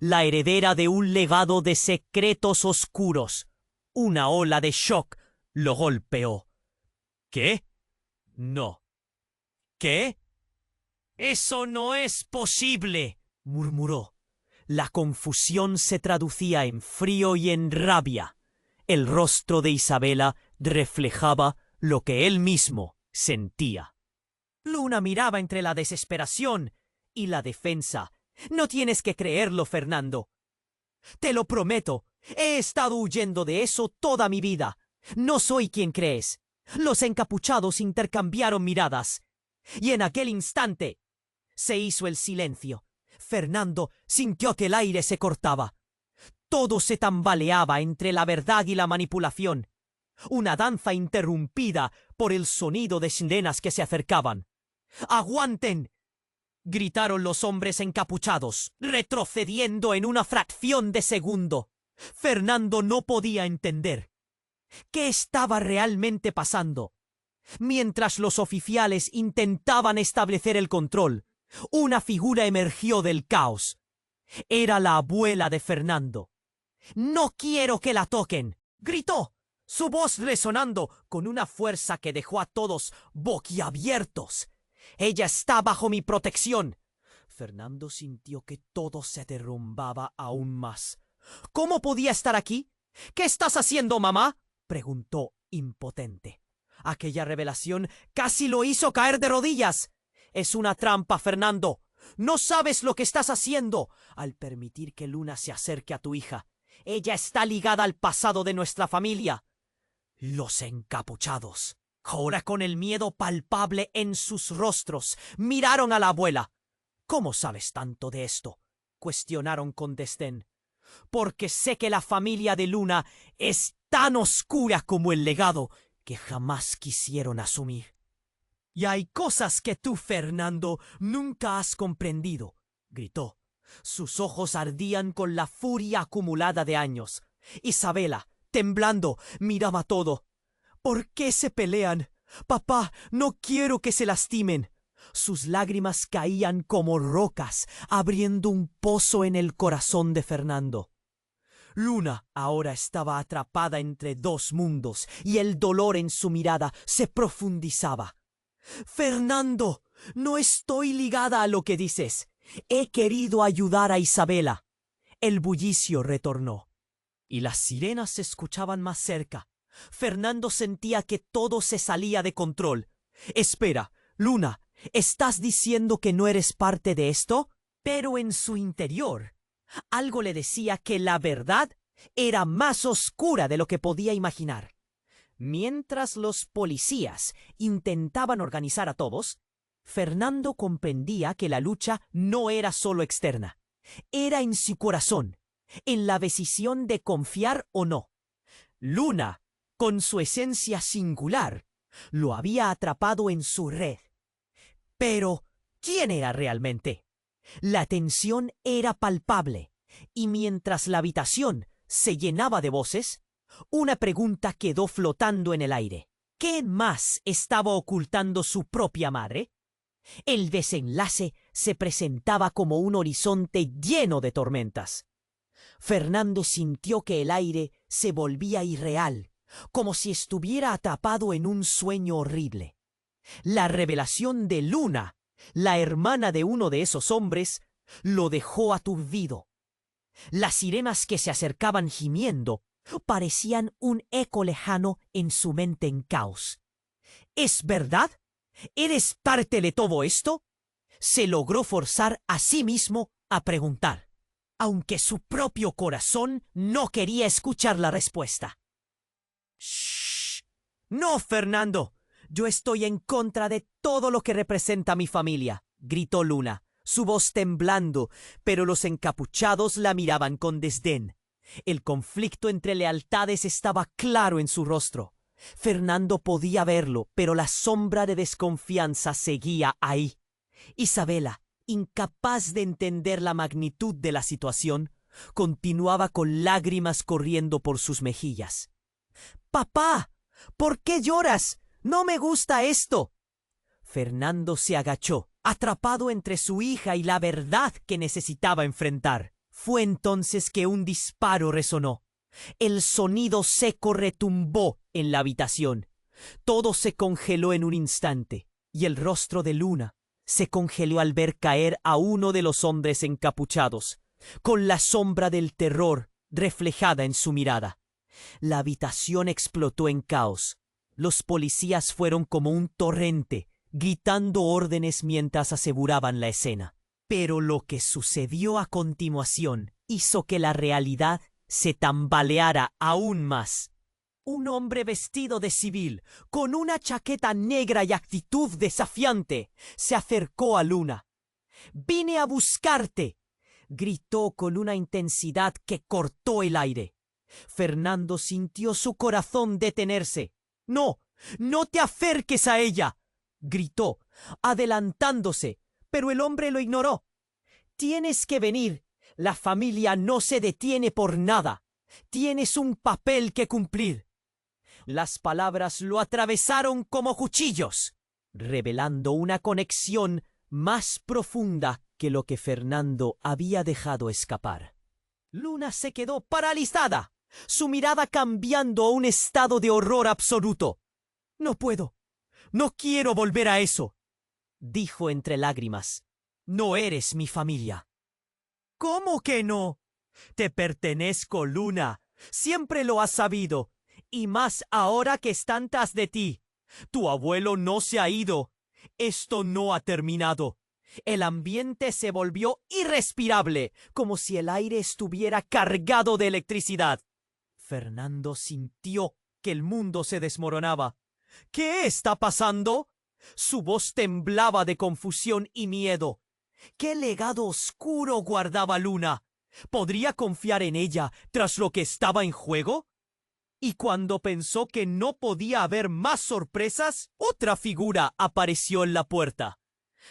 la heredera de un legado de secretos oscuros». Una ola de shock lo golpeó. «¿Qué? No». «¿Qué? Eso no es posible», murmuró. La confusión se traducía en frío y en rabia. El rostro de Isabela reflejaba lo que él mismo sentía. Luna miraba entre la desesperación y la defensa. «No tienes que creerlo, Fernando. Te lo prometo. He estado huyendo de eso toda mi vida. No soy quien crees». Los encapuchados intercambiaron miradas. Y en aquel instante se hizo el silencio. Fernando sintió que el aire se cortaba. Todo se tambaleaba entre la verdad y la manipulación. Una danza interrumpida por el sonido de sirenas que se acercaban. «¡Aguanten!», gritaron los hombres encapuchados, retrocediendo en una fracción de segundo. Fernando no podía entender qué estaba realmente pasando. Mientras los oficiales intentaban establecer el control, una figura emergió del caos. Era la abuela de Fernando. «No quiero que la toquen», gritó, su voz resonando con una fuerza que dejó a todos boquiabiertos. «Ella está bajo mi protección». Fernando sintió que todo se derrumbaba aún más. «¿Cómo podía estar aquí? ¿Qué estás haciendo, mamá?», preguntó impotente. Aquella revelación casi lo hizo caer de rodillas. «Es una trampa, Fernando. No sabes lo que estás haciendo al permitir que Luna se acerque a tu hija. Ella está ligada al pasado de nuestra familia». Los encapuchados, ahora con el miedo palpable en sus rostros, miraron a la abuela. «¿Cómo sabes tanto de esto?», cuestionaron con desdén. «Porque sé que la familia de Luna es tan oscura como el legado que jamás quisieron asumir. Y hay cosas que tú, Fernando, nunca has comprendido», gritó. Sus ojos ardían con la furia acumulada de años. Isabela, temblando, miraba todo. «¿Por qué se pelean? Papá, no quiero que se lastimen». Sus lágrimas caían como rocas, abriendo un pozo en el corazón de Fernando. Luna ahora estaba atrapada entre dos mundos y el dolor en su mirada se profundizaba. «Fernando, no estoy ligada a lo que dices. He querido ayudar a Isabela». El bullicio retornó y las sirenas se escuchaban más cerca. Fernando sentía que todo se salía de control. Espera, Luna, ¿estás diciendo que no eres parte de esto? Pero en su interior, algo le decía que la verdad era más oscura de lo que podía imaginar. Mientras los policías intentaban organizar a todos, Fernando comprendía que la lucha no era solo externa, era en su corazón, en la decisión de confiar o no. Luna, con su esencia singular, lo había atrapado en su red. Pero, ¿quién era realmente? La tensión era palpable, y mientras la habitación se llenaba de voces, una pregunta quedó flotando en el aire. ¿Qué más estaba ocultando su propia madre? El desenlace se presentaba como un horizonte lleno de tormentas. Fernando sintió que el aire se volvía irreal, como si estuviera atrapado en un sueño horrible. La revelación de Luna, la hermana de uno de esos hombres, lo dejó aturdido. Las sirenas que se acercaban gimiendo parecían un eco lejano en su mente en caos. ¿Es verdad? ¿Eres parte de todo esto? Se logró forzar a sí mismo a preguntar, aunque su propio corazón no quería escuchar la respuesta. ¡Shh! ¡No, Fernando! Yo estoy en contra de todo lo que representa mi familia, gritó Luna, su voz temblando, pero los encapuchados la miraban con desdén. El conflicto entre lealtades estaba claro en su rostro. Fernando podía verlo, pero la sombra de desconfianza seguía ahí. Isabela, incapaz de entender la magnitud de la situación, continuaba con lágrimas corriendo por sus mejillas. «¡Papá! ¿Por qué lloras? ¡No me gusta esto!». Fernando se agachó, atrapado entre su hija y la verdad que necesitaba enfrentar. Fue entonces que un disparo resonó. El sonido seco retumbó en la habitación. Todo se congeló en un instante, y el rostro de Luna se congeló al ver caer a uno de los hombres encapuchados, con la sombra del terror reflejada en su mirada. La habitación explotó en caos. Los policías fueron como un torrente, gritando órdenes mientras aseguraban la escena. Pero lo que sucedió a continuación hizo que la realidad se tambaleara aún más. Un hombre vestido de civil, con una chaqueta negra y actitud desafiante, se acercó a Luna. «¡Vine a buscarte!», gritó con una intensidad que cortó el aire. Fernando sintió su corazón detenerse. «¡No! ¡No te acerques a ella!», gritó, adelantándose, pero el hombre lo ignoró. «Tienes que venir. La familia no se detiene por nada. Tienes un papel que cumplir». Las palabras lo atravesaron como cuchillos, revelando una conexión más profunda que lo que Fernando había dejado escapar. Luna se quedó paralizada, su mirada cambiando a un estado de horror absoluto. «No puedo. No quiero volver a eso», dijo entre lágrimas. «No eres mi familia». «¿Cómo que no? Te pertenezco, Luna. Siempre lo has sabido. Y más ahora que están tras de ti. Tu abuelo no se ha ido. Esto no ha terminado». El ambiente se volvió irrespirable, como si el aire estuviera cargado de electricidad. Fernando sintió que el mundo se desmoronaba. «¿Qué está pasando?». Su voz temblaba de confusión y miedo. ¿Qué legado oscuro guardaba Luna? ¿Podría confiar en ella tras lo que estaba en juego? Y cuando pensó que no podía haber más sorpresas, otra figura apareció en la puerta.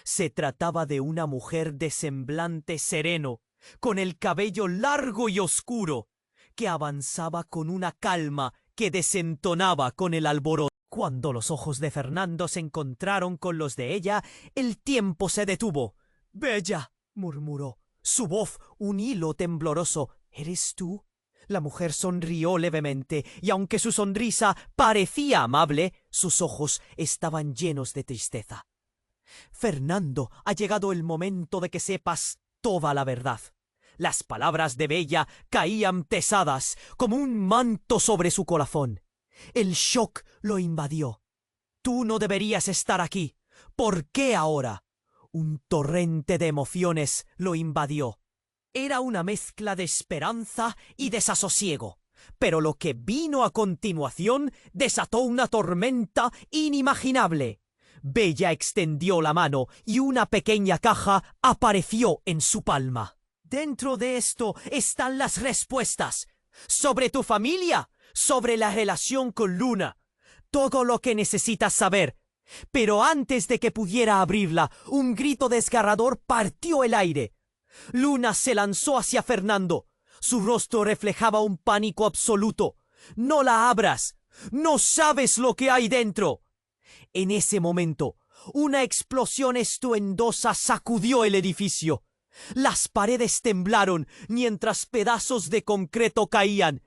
Se trataba de una mujer de semblante sereno, con el cabello largo y oscuro, que avanzaba con una calma que desentonaba con el alboroto. Cuando los ojos de Fernando se encontraron con los de ella, el tiempo se detuvo. «Bella», murmuró, su voz un hilo tembloroso. «¿Eres tú?». La mujer sonrió levemente, y aunque su sonrisa parecía amable, sus ojos estaban llenos de tristeza. «Fernando, ha llegado el momento de que sepas toda la verdad». Las palabras de Bella caían pesadas, como un manto sobre su corazón. El shock lo invadió. Tú no deberías estar aquí. ¿Por qué ahora? Un torrente de emociones lo invadió. Era una mezcla de esperanza y desasosiego. Pero lo que vino a continuación desató una tormenta inimaginable. Bella extendió la mano y una pequeña caja apareció en su palma. Dentro de esto están las respuestas. Sobre tu familia, sobre la relación con Luna. Todo lo que necesitas saber. Pero antes de que pudiera abrirla, un grito desgarrador partió el aire. Luna se lanzó hacia Fernando. Su rostro reflejaba un pánico absoluto. ¡No la abras! ¡No sabes lo que hay dentro! En ese momento, una explosión estruendosa sacudió el edificio. Las paredes temblaron mientras pedazos de concreto caían,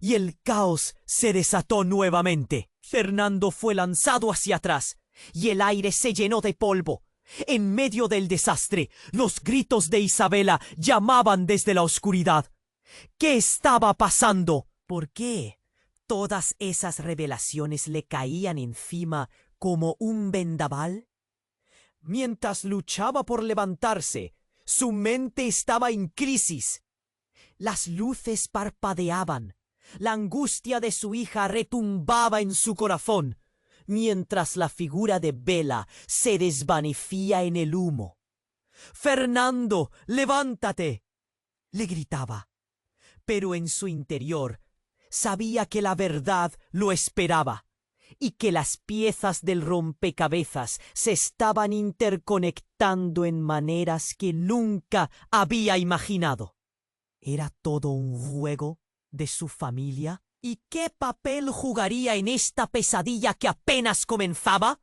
y el caos se desató nuevamente. Fernando fue lanzado hacia atrás, y el aire se llenó de polvo. En medio del desastre, los gritos de Isabela llamaban desde la oscuridad. ¿Qué estaba pasando? ¿Por qué todas esas revelaciones le caían encima como un vendaval? Mientras luchaba por levantarse, su mente estaba en crisis. Las luces parpadeaban. La angustia de su hija retumbaba en su corazón, mientras la figura de Bella se desvanecía en el humo. «¡Fernando, levántate!», le gritaba. Pero en su interior sabía que la verdad lo esperaba y que las piezas del rompecabezas se estaban interconectando en maneras que nunca había imaginado. ¿Era todo un juego de su familia? ¿Y qué papel jugaría en esta pesadilla que apenas comenzaba?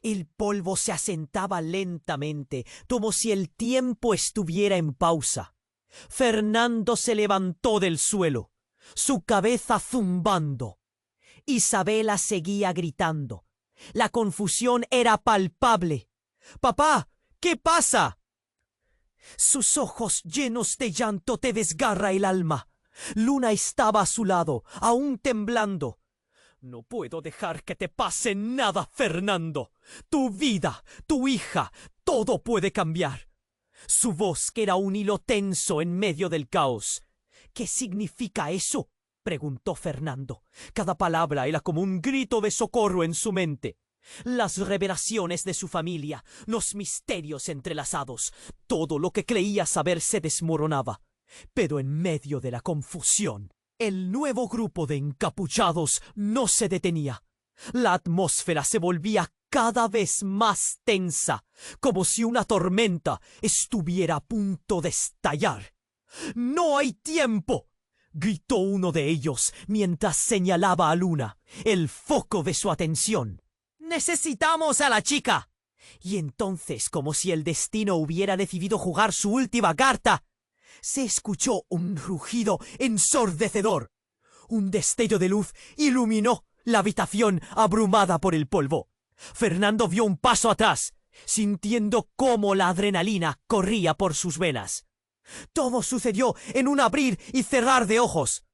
El polvo se asentaba lentamente, como si el tiempo estuviera en pausa. Fernando se levantó del suelo, su cabeza zumbando. Isabela seguía gritando. La confusión era palpable. «¡Papá! ¿Qué pasa?». Sus ojos llenos de llanto te desgarra el alma. Luna estaba a su lado, aún temblando. «No puedo dejar que te pase nada, Fernando. Tu vida, tu hija, todo puede cambiar». Su voz era un hilo tenso en medio del caos. «¿Qué significa eso?», preguntó Fernando. Cada palabra era como un grito de socorro en su mente. Las revelaciones de su familia, los misterios entrelazados, todo lo que creía saber se desmoronaba. Pero en medio de la confusión, el nuevo grupo de encapuchados no se detenía. La atmósfera se volvía cada vez más tensa, como si una tormenta estuviera a punto de estallar. «¡No hay tiempo!», gritó uno de ellos mientras señalaba a Luna, el foco de su atención. «¡Necesitamos a la chica!». Y entonces, como si el destino hubiera decidido jugar su última carta, se escuchó un rugido ensordecedor. Un destello de luz iluminó la habitación abrumada por el polvo. Fernando dio un paso atrás, sintiendo cómo la adrenalina corría por sus venas. Todo sucedió en un abrir y cerrar de ojos.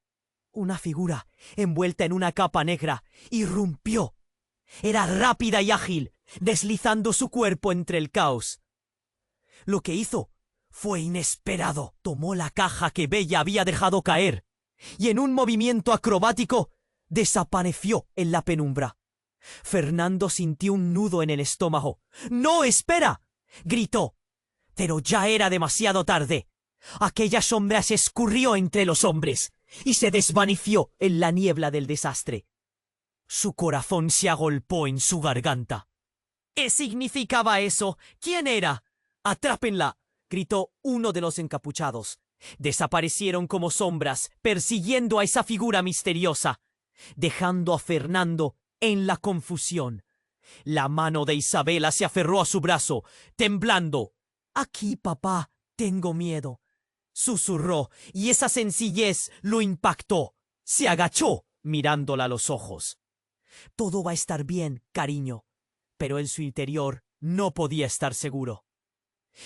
Una figura, envuelta en una capa negra, irrumpió. Era rápida y ágil, deslizando su cuerpo entre el caos. Lo que hizo fue inesperado. Tomó la caja que Bella había dejado caer y en un movimiento acrobático desapareció en la penumbra. Fernando sintió un nudo en el estómago. «¡No, espera!», gritó. Pero ya era demasiado tarde. Aquella sombra se escurrió entre los hombres y se desvaneció en la niebla del desastre. Su corazón se agolpó en su garganta. ¿Qué significaba eso? ¿Quién era? «¡Atrápenla!», gritó uno de los encapuchados. Desaparecieron como sombras, persiguiendo a esa figura misteriosa, dejando a Fernando en la confusión. La mano de Isabela se aferró a su brazo, temblando. «Aquí, papá, tengo miedo», susurró, y esa sencillez lo impactó. Se agachó, mirándola a los ojos. «Todo va a estar bien, cariño», pero en su interior no podía estar seguro.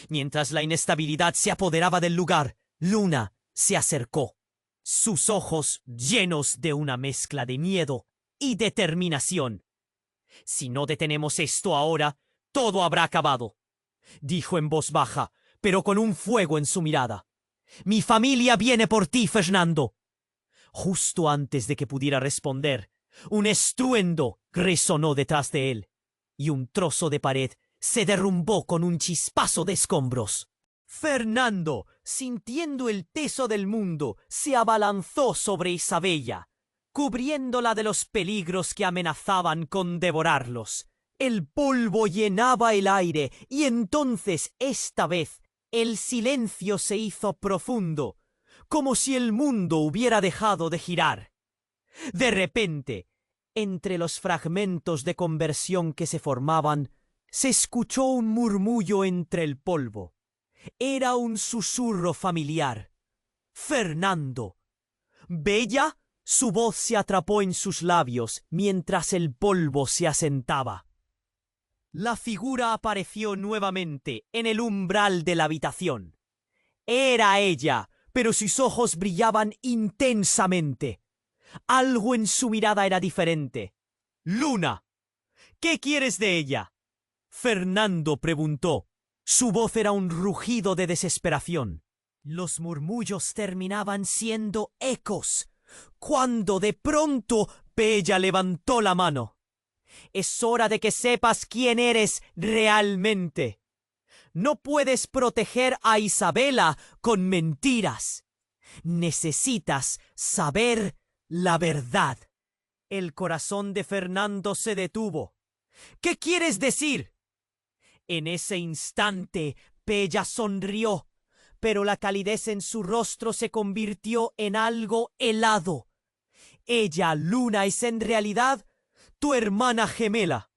Mientras la inestabilidad se apoderaba del lugar, Luna se acercó, sus ojos llenos de una mezcla de miedo y determinación. Si no detenemos esto ahora, todo habrá acabado, dijo en voz baja, pero con un fuego en su mirada. Mi familia viene por ti, Fernando. Justo antes de que pudiera responder, un estruendo resonó detrás de él, y un trozo de pared se derrumbó con un chispazo de escombros. Fernando, sintiendo el peso del mundo, se abalanzó sobre Isabella, cubriéndola de los peligros que amenazaban con devorarlos. El polvo llenaba el aire, y entonces, esta vez, el silencio se hizo profundo, como si el mundo hubiera dejado de girar. De repente, entre los fragmentos de conversión que se formaban, se escuchó un murmullo entre el polvo. Era un susurro familiar. Fernando. Bella, su voz se atrapó en sus labios mientras el polvo se asentaba. La figura apareció nuevamente en el umbral de la habitación. Era ella, pero sus ojos brillaban intensamente. Algo en su mirada era diferente. Luna, ¿qué quieres de ella? Fernando preguntó. Su voz era un rugido de desesperación. Los murmullos terminaban siendo ecos, cuando de pronto Bella levantó la mano. Es hora de que sepas quién eres realmente. No puedes proteger a Isabela con mentiras. Necesitas saber la verdad. El corazón de Fernando se detuvo. ¿Qué quieres decir? En ese instante, Bella sonrió, pero la calidez en su rostro se convirtió en algo helado. Ella, Luna, es en realidad tu hermana gemela.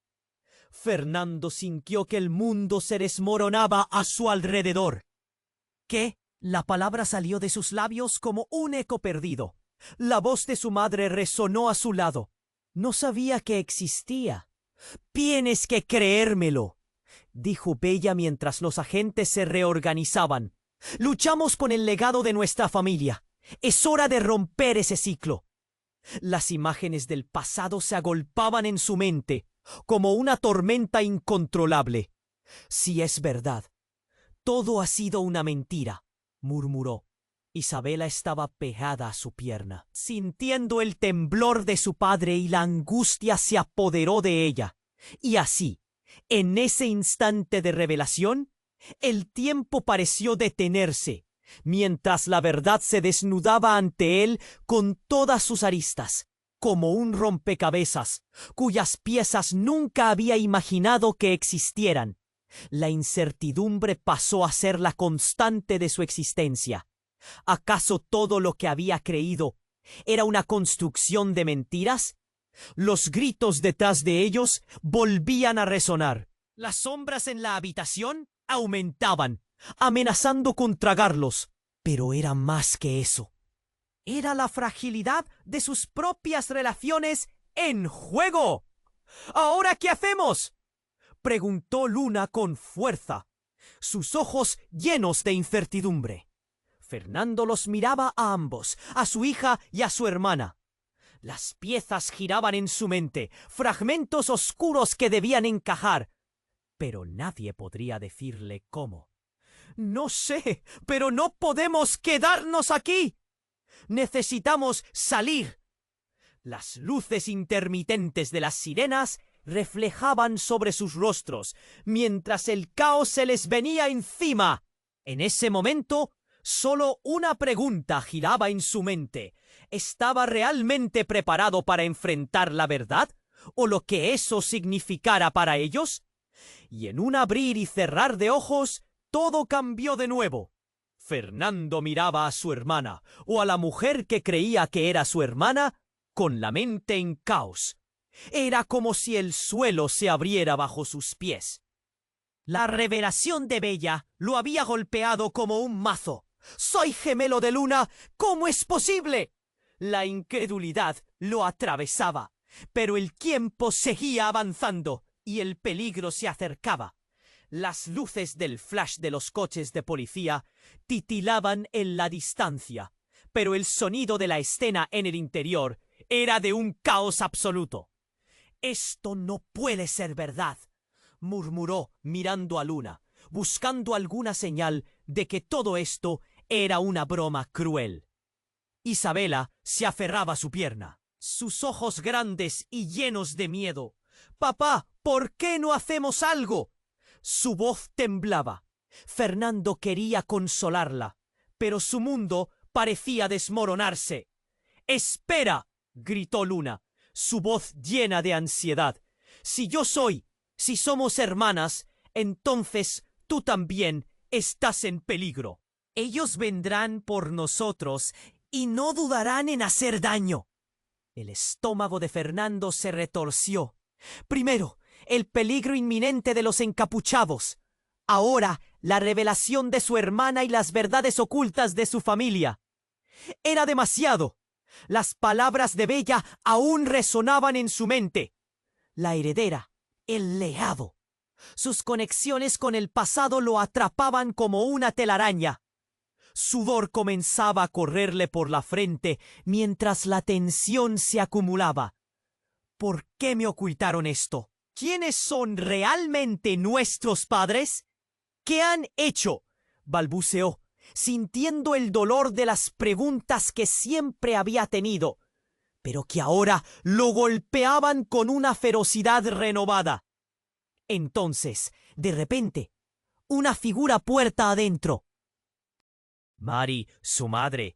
Fernando sintió que el mundo se desmoronaba a su alrededor. ¿Qué? La palabra salió de sus labios como un eco perdido. La voz de su madre resonó a su lado. No sabía que existía. Tienes que creérmelo, dijo Bella mientras los agentes se reorganizaban. Luchamos con el legado de nuestra familia. Es hora de romper ese ciclo. Las imágenes del pasado se agolpaban en su mente, como una tormenta incontrolable. Si es verdad, todo ha sido una mentira, murmuró. Isabela estaba pegada a su pierna, sintiendo el temblor de su padre, y la angustia se apoderó de ella. Y así, en ese instante de revelación, el tiempo pareció detenerse, mientras la verdad se desnudaba ante él con todas sus aristas, como un rompecabezas, cuyas piezas nunca había imaginado que existieran. La incertidumbre pasó a ser la constante de su existencia. ¿Acaso todo lo que había creído era una construcción de mentiras? Los gritos detrás de ellos volvían a resonar. Las sombras en la habitación aumentaban, amenazando con tragarlos. Pero era más que eso. Era la fragilidad de sus propias relaciones en juego. ¿Ahora qué hacemos?, preguntó Luna con fuerza, sus ojos llenos de incertidumbre. Fernando los miraba a ambos, a su hija y a su hermana. Las piezas giraban en su mente, fragmentos oscuros que debían encajar, pero nadie podría decirle cómo. No sé, pero no podemos quedarnos aquí. Necesitamos salir. Las luces intermitentes de las sirenas reflejaban sobre sus rostros, mientras el caos se les venía encima. En ese momento, solo una pregunta giraba en su mente. ¿Estaba realmente preparado para enfrentar la verdad, o lo que eso significara para ellos? Y en un abrir y cerrar de ojos, todo cambió de nuevo. Fernando miraba a su hermana, o a la mujer que creía que era su hermana, con la mente en caos. Era como si el suelo se abriera bajo sus pies. La revelación de Bella lo había golpeado como un mazo. «¡Soy gemelo de Luna! ¿Cómo es posible?». La incredulidad lo atravesaba, pero el tiempo seguía avanzando y el peligro se acercaba. Las luces del flash de los coches de policía titilaban en la distancia, pero el sonido de la escena en el interior era de un caos absoluto. Esto no puede ser verdad, murmuró mirando a Luna, buscando alguna señal de que todo esto era una broma cruel. Isabela se aferraba a su pierna, sus ojos grandes y llenos de miedo. «Papá, ¿por qué no hacemos algo?» Su voz temblaba. Fernando quería consolarla, pero su mundo parecía desmoronarse. «¡Espera!», gritó Luna, su voz llena de ansiedad. Si somos hermanas, entonces tú también estás en peligro. Ellos vendrán por nosotros y no dudarán en hacer daño». El estómago de Fernando se retorció. Primero, el peligro inminente de los encapuchados. Ahora, la revelación de su hermana y las verdades ocultas de su familia. Era demasiado. Las palabras de Bella aún resonaban en su mente. La heredera, el legado. Sus conexiones con el pasado lo atrapaban como una telaraña. Sudor comenzaba a correrle por la frente mientras la tensión se acumulaba. ¿Por qué me ocultaron esto? ¿Quiénes son realmente nuestros padres? ¿Qué han hecho?, balbuceó, sintiendo el dolor de las preguntas que siempre había tenido, pero que ahora lo golpeaban con una ferocidad renovada. Entonces, de repente, una figura puerta adentro. Mari, su madre,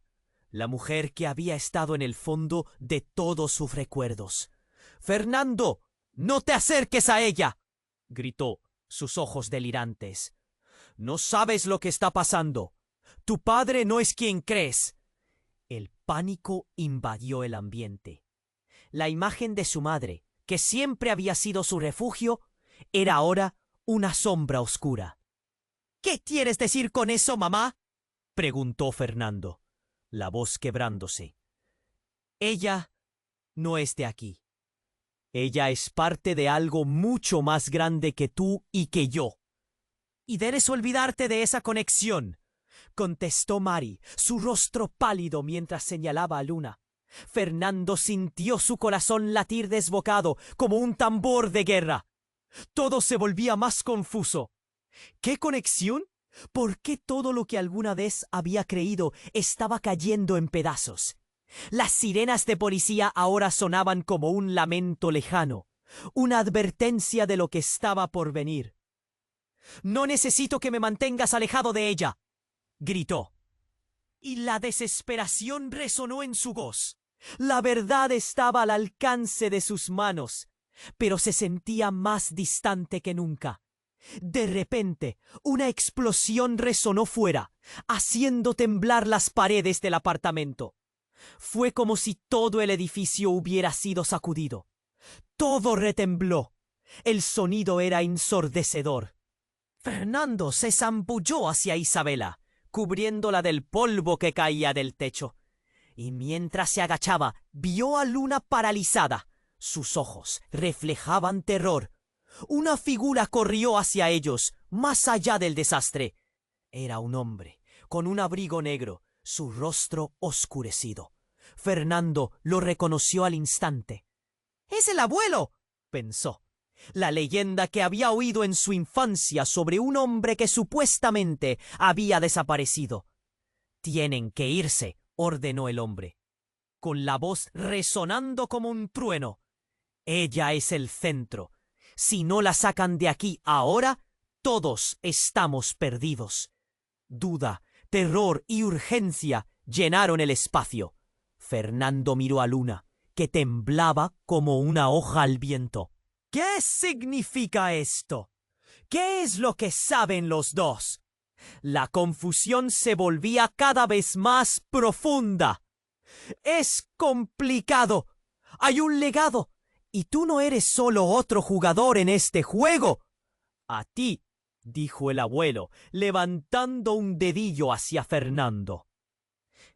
la mujer que había estado en el fondo de todos sus recuerdos. «Fernando, no te acerques a ella», gritó, sus ojos delirantes. «No sabes lo que está pasando. Tu padre no es quien crees». El pánico invadió el ambiente. La imagen de su madre, que siempre había sido su refugio, era ahora una sombra oscura. «¿Qué quieres decir con eso, mamá?», preguntó Fernando, la voz quebrándose. «Ella no es de aquí. Ella es parte de algo mucho más grande que tú y que yo. Y debes olvidarte de esa conexión», contestó Mari, su rostro pálido mientras señalaba a Luna. Fernando sintió su corazón latir desbocado como un tambor de guerra. Todo se volvía más confuso. ¿Qué conexión? ¿Por qué todo lo que alguna vez había creído estaba cayendo en pedazos? Las sirenas de policía ahora sonaban como un lamento lejano, una advertencia de lo que estaba por venir. «No necesito que me mantengas alejado de ella», gritó. Y la desesperación resonó en su voz. La verdad estaba al alcance de sus manos, pero se sentía más distante que nunca. De repente, una explosión resonó fuera, haciendo temblar las paredes del apartamento. Fue como si todo el edificio hubiera sido sacudido. Todo retembló. El sonido era ensordecedor. Fernando se zambulló hacia Isabela, cubriéndola del polvo que caía del techo. Y mientras se agachaba, vio a Luna paralizada. Sus ojos reflejaban terror. Una figura corrió hacia ellos, más allá del desastre. Era un hombre, con un abrigo negro, su rostro oscurecido. Fernando lo reconoció al instante. «¡Es el abuelo!», pensó. La leyenda que había oído en su infancia sobre un hombre que supuestamente había desaparecido. «Tienen que irse», ordenó el hombre, con la voz resonando como un trueno. «Ella es el centro. Si no la sacan de aquí ahora, todos estamos perdidos». Duda, terror y urgencia llenaron el espacio. Fernando miró a Luna, que temblaba como una hoja al viento. «¿Qué significa esto? ¿Qué es lo que saben los dos?». La confusión se volvía cada vez más profunda. «Es complicado. Hay un legado. Y tú no eres solo otro jugador en este juego». «A ti», dijo el abuelo, levantando un dedillo hacia Fernando.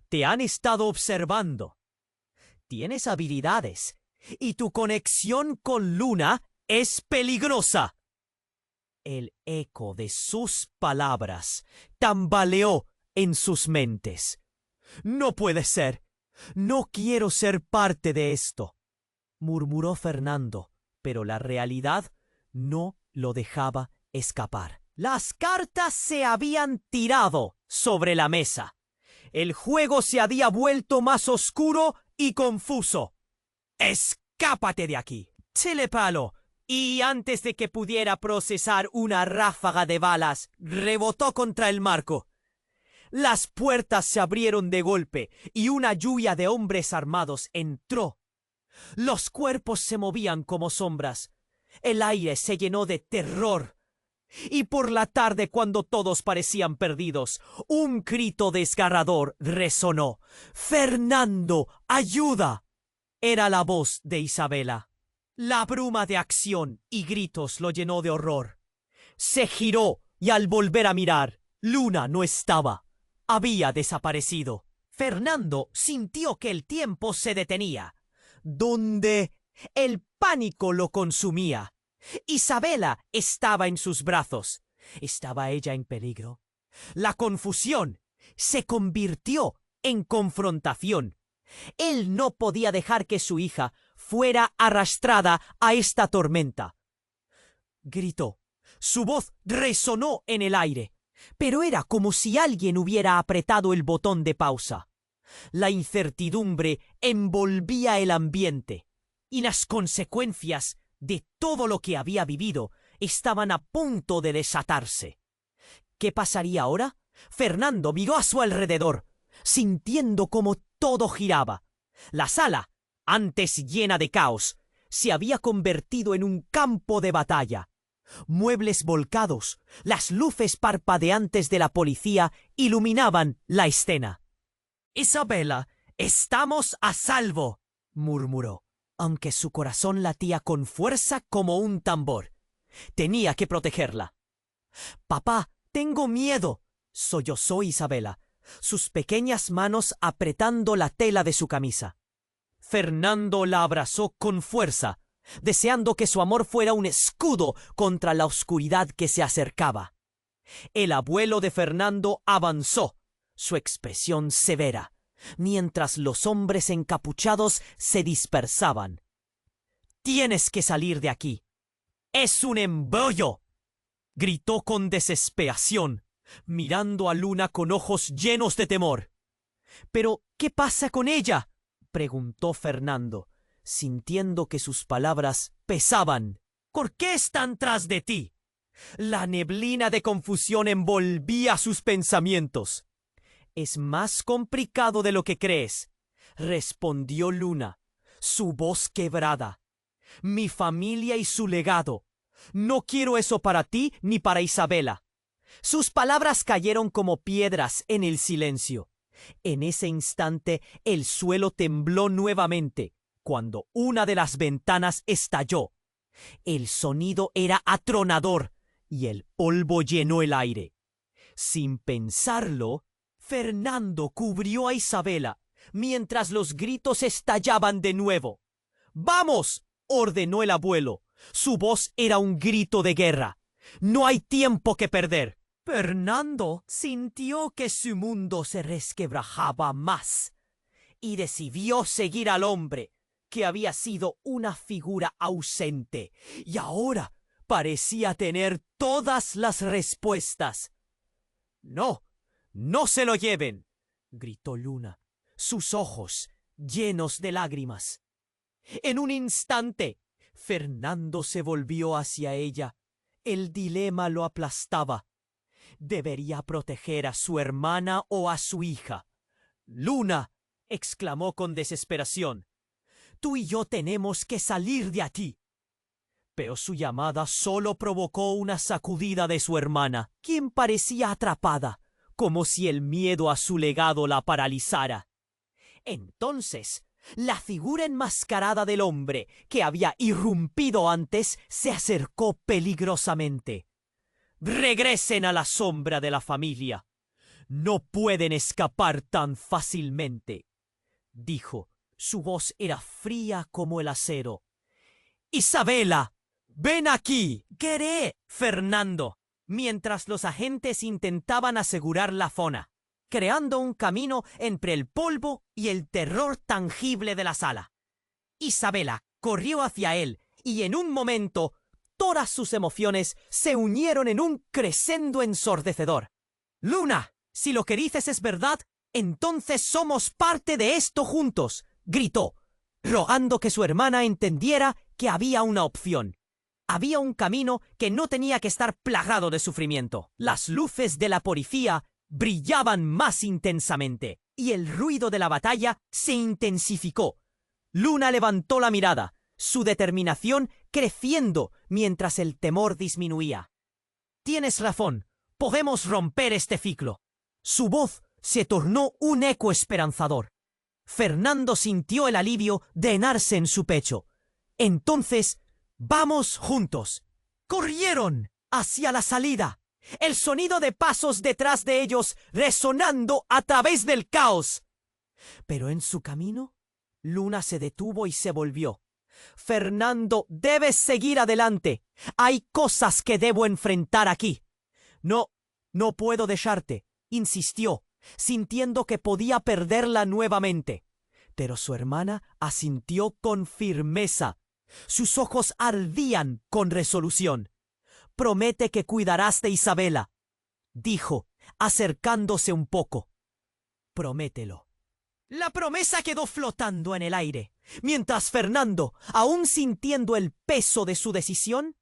«Te han estado observando. Tienes habilidades. Y tu conexión con Luna es peligrosa». El eco de sus palabras tambaleó en sus mentes. «No puede ser. No quiero ser parte de esto», murmuró Fernando, pero la realidad no lo dejaba escapar. Las cartas se habían tirado sobre la mesa. El juego se había vuelto más oscuro y confuso. ¡Escápate de aquí! Telepalo. Y antes de que pudiera procesar una ráfaga de balas, rebotó contra el marco. Las puertas se abrieron de golpe y una lluvia de hombres armados entró. Los cuerpos se movían como sombras. El aire se llenó de terror. Y por la tarde, cuando todos parecían perdidos, un grito desgarrador resonó. ¡Fernando, ayuda! Era la voz de Isabela. La bruma de acción y gritos lo llenó de horror. Se giró y al volver a mirar, Luna no estaba. Había desaparecido. Fernando sintió que el tiempo se detenía, donde el pánico lo consumía. Isabela estaba en sus brazos. ¿Estaba ella en peligro? La confusión se convirtió en confrontación. Él no podía dejar que su hija fuera arrastrada a esta tormenta. Gritó. Su voz resonó en el aire, pero era como si alguien hubiera apretado el botón de pausa. La incertidumbre envolvía el ambiente, y las consecuencias de todo lo que había vivido estaban a punto de desatarse. ¿Qué pasaría ahora? Fernando miró a su alrededor, sintiendo como todo giraba. La sala, antes llena de caos, se había convertido en un campo de batalla. Muebles volcados, las luces parpadeantes de la policía iluminaban la escena. «Isabela, estamos a salvo», murmuró, aunque su corazón latía con fuerza como un tambor. Tenía que protegerla. «Papá, tengo miedo», sollozó Isabela, sus pequeñas manos apretando la tela de su camisa. Fernando la abrazó con fuerza, deseando que su amor fuera un escudo contra la oscuridad que se acercaba. El abuelo de Fernando avanzó, su expresión severa, mientras los hombres encapuchados se dispersaban. «Tienes que salir de aquí. ¡Es un embrollo!», gritó con desesperación, mirando a Luna con ojos llenos de temor. «¿Pero qué pasa con ella?», preguntó Fernando, sintiendo que sus palabras pesaban. «¿Por qué están tras de ti?». La neblina de confusión envolvía sus pensamientos. «Es más complicado de lo que crees», respondió Luna, su voz quebrada. «Mi familia y su legado. No quiero eso para ti ni para Isabela». Sus palabras cayeron como piedras en el silencio. En ese instante el suelo tembló nuevamente, cuando una de las ventanas estalló. El sonido era atronador y el polvo llenó el aire. Sin pensarlo, Fernando cubrió a Isabela mientras los gritos estallaban de nuevo. «¡Vamos!», ordenó el abuelo. Su voz era un grito de guerra. «No hay tiempo que perder». Fernando sintió que su mundo se resquebrajaba más y decidió seguir al hombre que había sido una figura ausente y ahora parecía tener todas las respuestas. «¡No! ¡No se lo lleven!», gritó Luna, sus ojos llenos de lágrimas. En un instante, Fernando se volvió hacia ella. El dilema lo aplastaba. ¿Debería proteger a su hermana o a su hija? «Luna», exclamó con desesperación, «tú y yo tenemos que salir de aquí». Pero su llamada solo provocó una sacudida de su hermana, quien parecía atrapada, como si el miedo a su legado la paralizara. Entonces, la figura enmascarada del hombre que había irrumpido antes se acercó peligrosamente. «Regresen a la sombra de la familia. No pueden escapar tan fácilmente», dijo. Su voz era fría como el acero. «Isabela, ven aquí», «¡Queré, Fernando!», mientras los agentes intentaban asegurar la zona, creando un camino entre el polvo y el terror tangible de la sala. Isabela corrió hacia él y en un momento todas sus emociones se unieron en un crescendo ensordecedor. «Luna, si lo que dices es verdad, entonces somos parte de esto juntos», gritó, rogando que su hermana entendiera que había una opción. Había un camino que no tenía que estar plagado de sufrimiento. Las luces de la porfía brillaban más intensamente y el ruido de la batalla se intensificó. Luna levantó la mirada, su determinación creciendo mientras el temor disminuía. «Tienes razón, podemos romper este ciclo». Su voz se tornó un eco esperanzador. Fernando sintió el alivio de llenarse en su pecho. Entonces, «¡Vamos juntos!». Corrieron hacia la salida, el sonido de pasos detrás de ellos resonando a través del caos. Pero en su camino, Luna se detuvo y se volvió. «Fernando, debes seguir adelante. Hay cosas que debo enfrentar aquí». No puedo dejarte», insistió, sintiendo que podía perderla nuevamente. Pero su hermana asintió con firmeza. Sus ojos ardían con resolución. «Promete que cuidarás de Isabela», dijo, acercándose un poco. «Promételo». La promesa quedó flotando en el aire, mientras Fernando, aún sintiendo el peso de su decisión,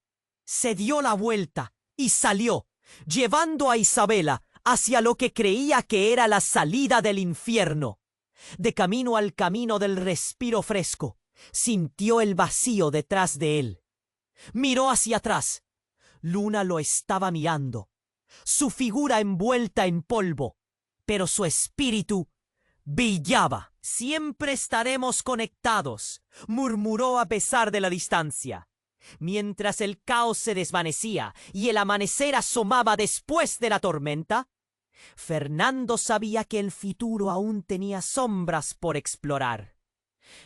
se dio la vuelta y salió, llevando a Isabela hacia lo que creía que era la salida del infierno. De camino al camino del respiro fresco, sintió el vacío detrás de él. Miró hacia atrás. Luna lo estaba mirando, su figura envuelta en polvo, pero su espíritu brillaba. «Siempre estaremos conectados», murmuró a pesar de la distancia. Mientras el caos se desvanecía y el amanecer asomaba después de la tormenta, Fernando sabía que el futuro aún tenía sombras por explorar.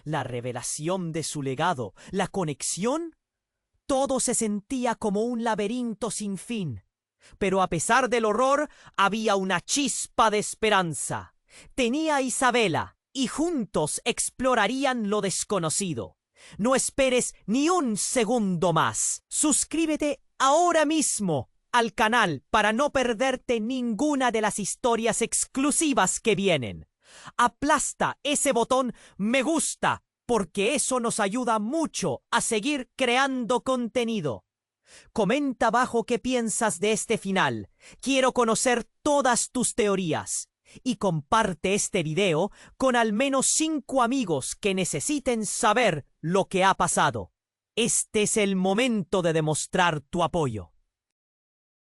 La revelación de su legado, la conexión, todo se sentía como un laberinto sin fin. Pero a pesar del horror, había una chispa de esperanza. Tenía a Isabela, y juntos explorarían lo desconocido. No esperes ni un segundo más. Suscríbete ahora mismo al canal para no perderte ninguna de las historias exclusivas que vienen. Aplasta ese botón me gusta, porque eso nos ayuda mucho a seguir creando contenido. Comenta abajo qué piensas de este final. Quiero conocer todas tus teorías. Y comparte este video con al menos 5 amigos que necesiten saber lo que ha pasado. Este es el momento de demostrar tu apoyo.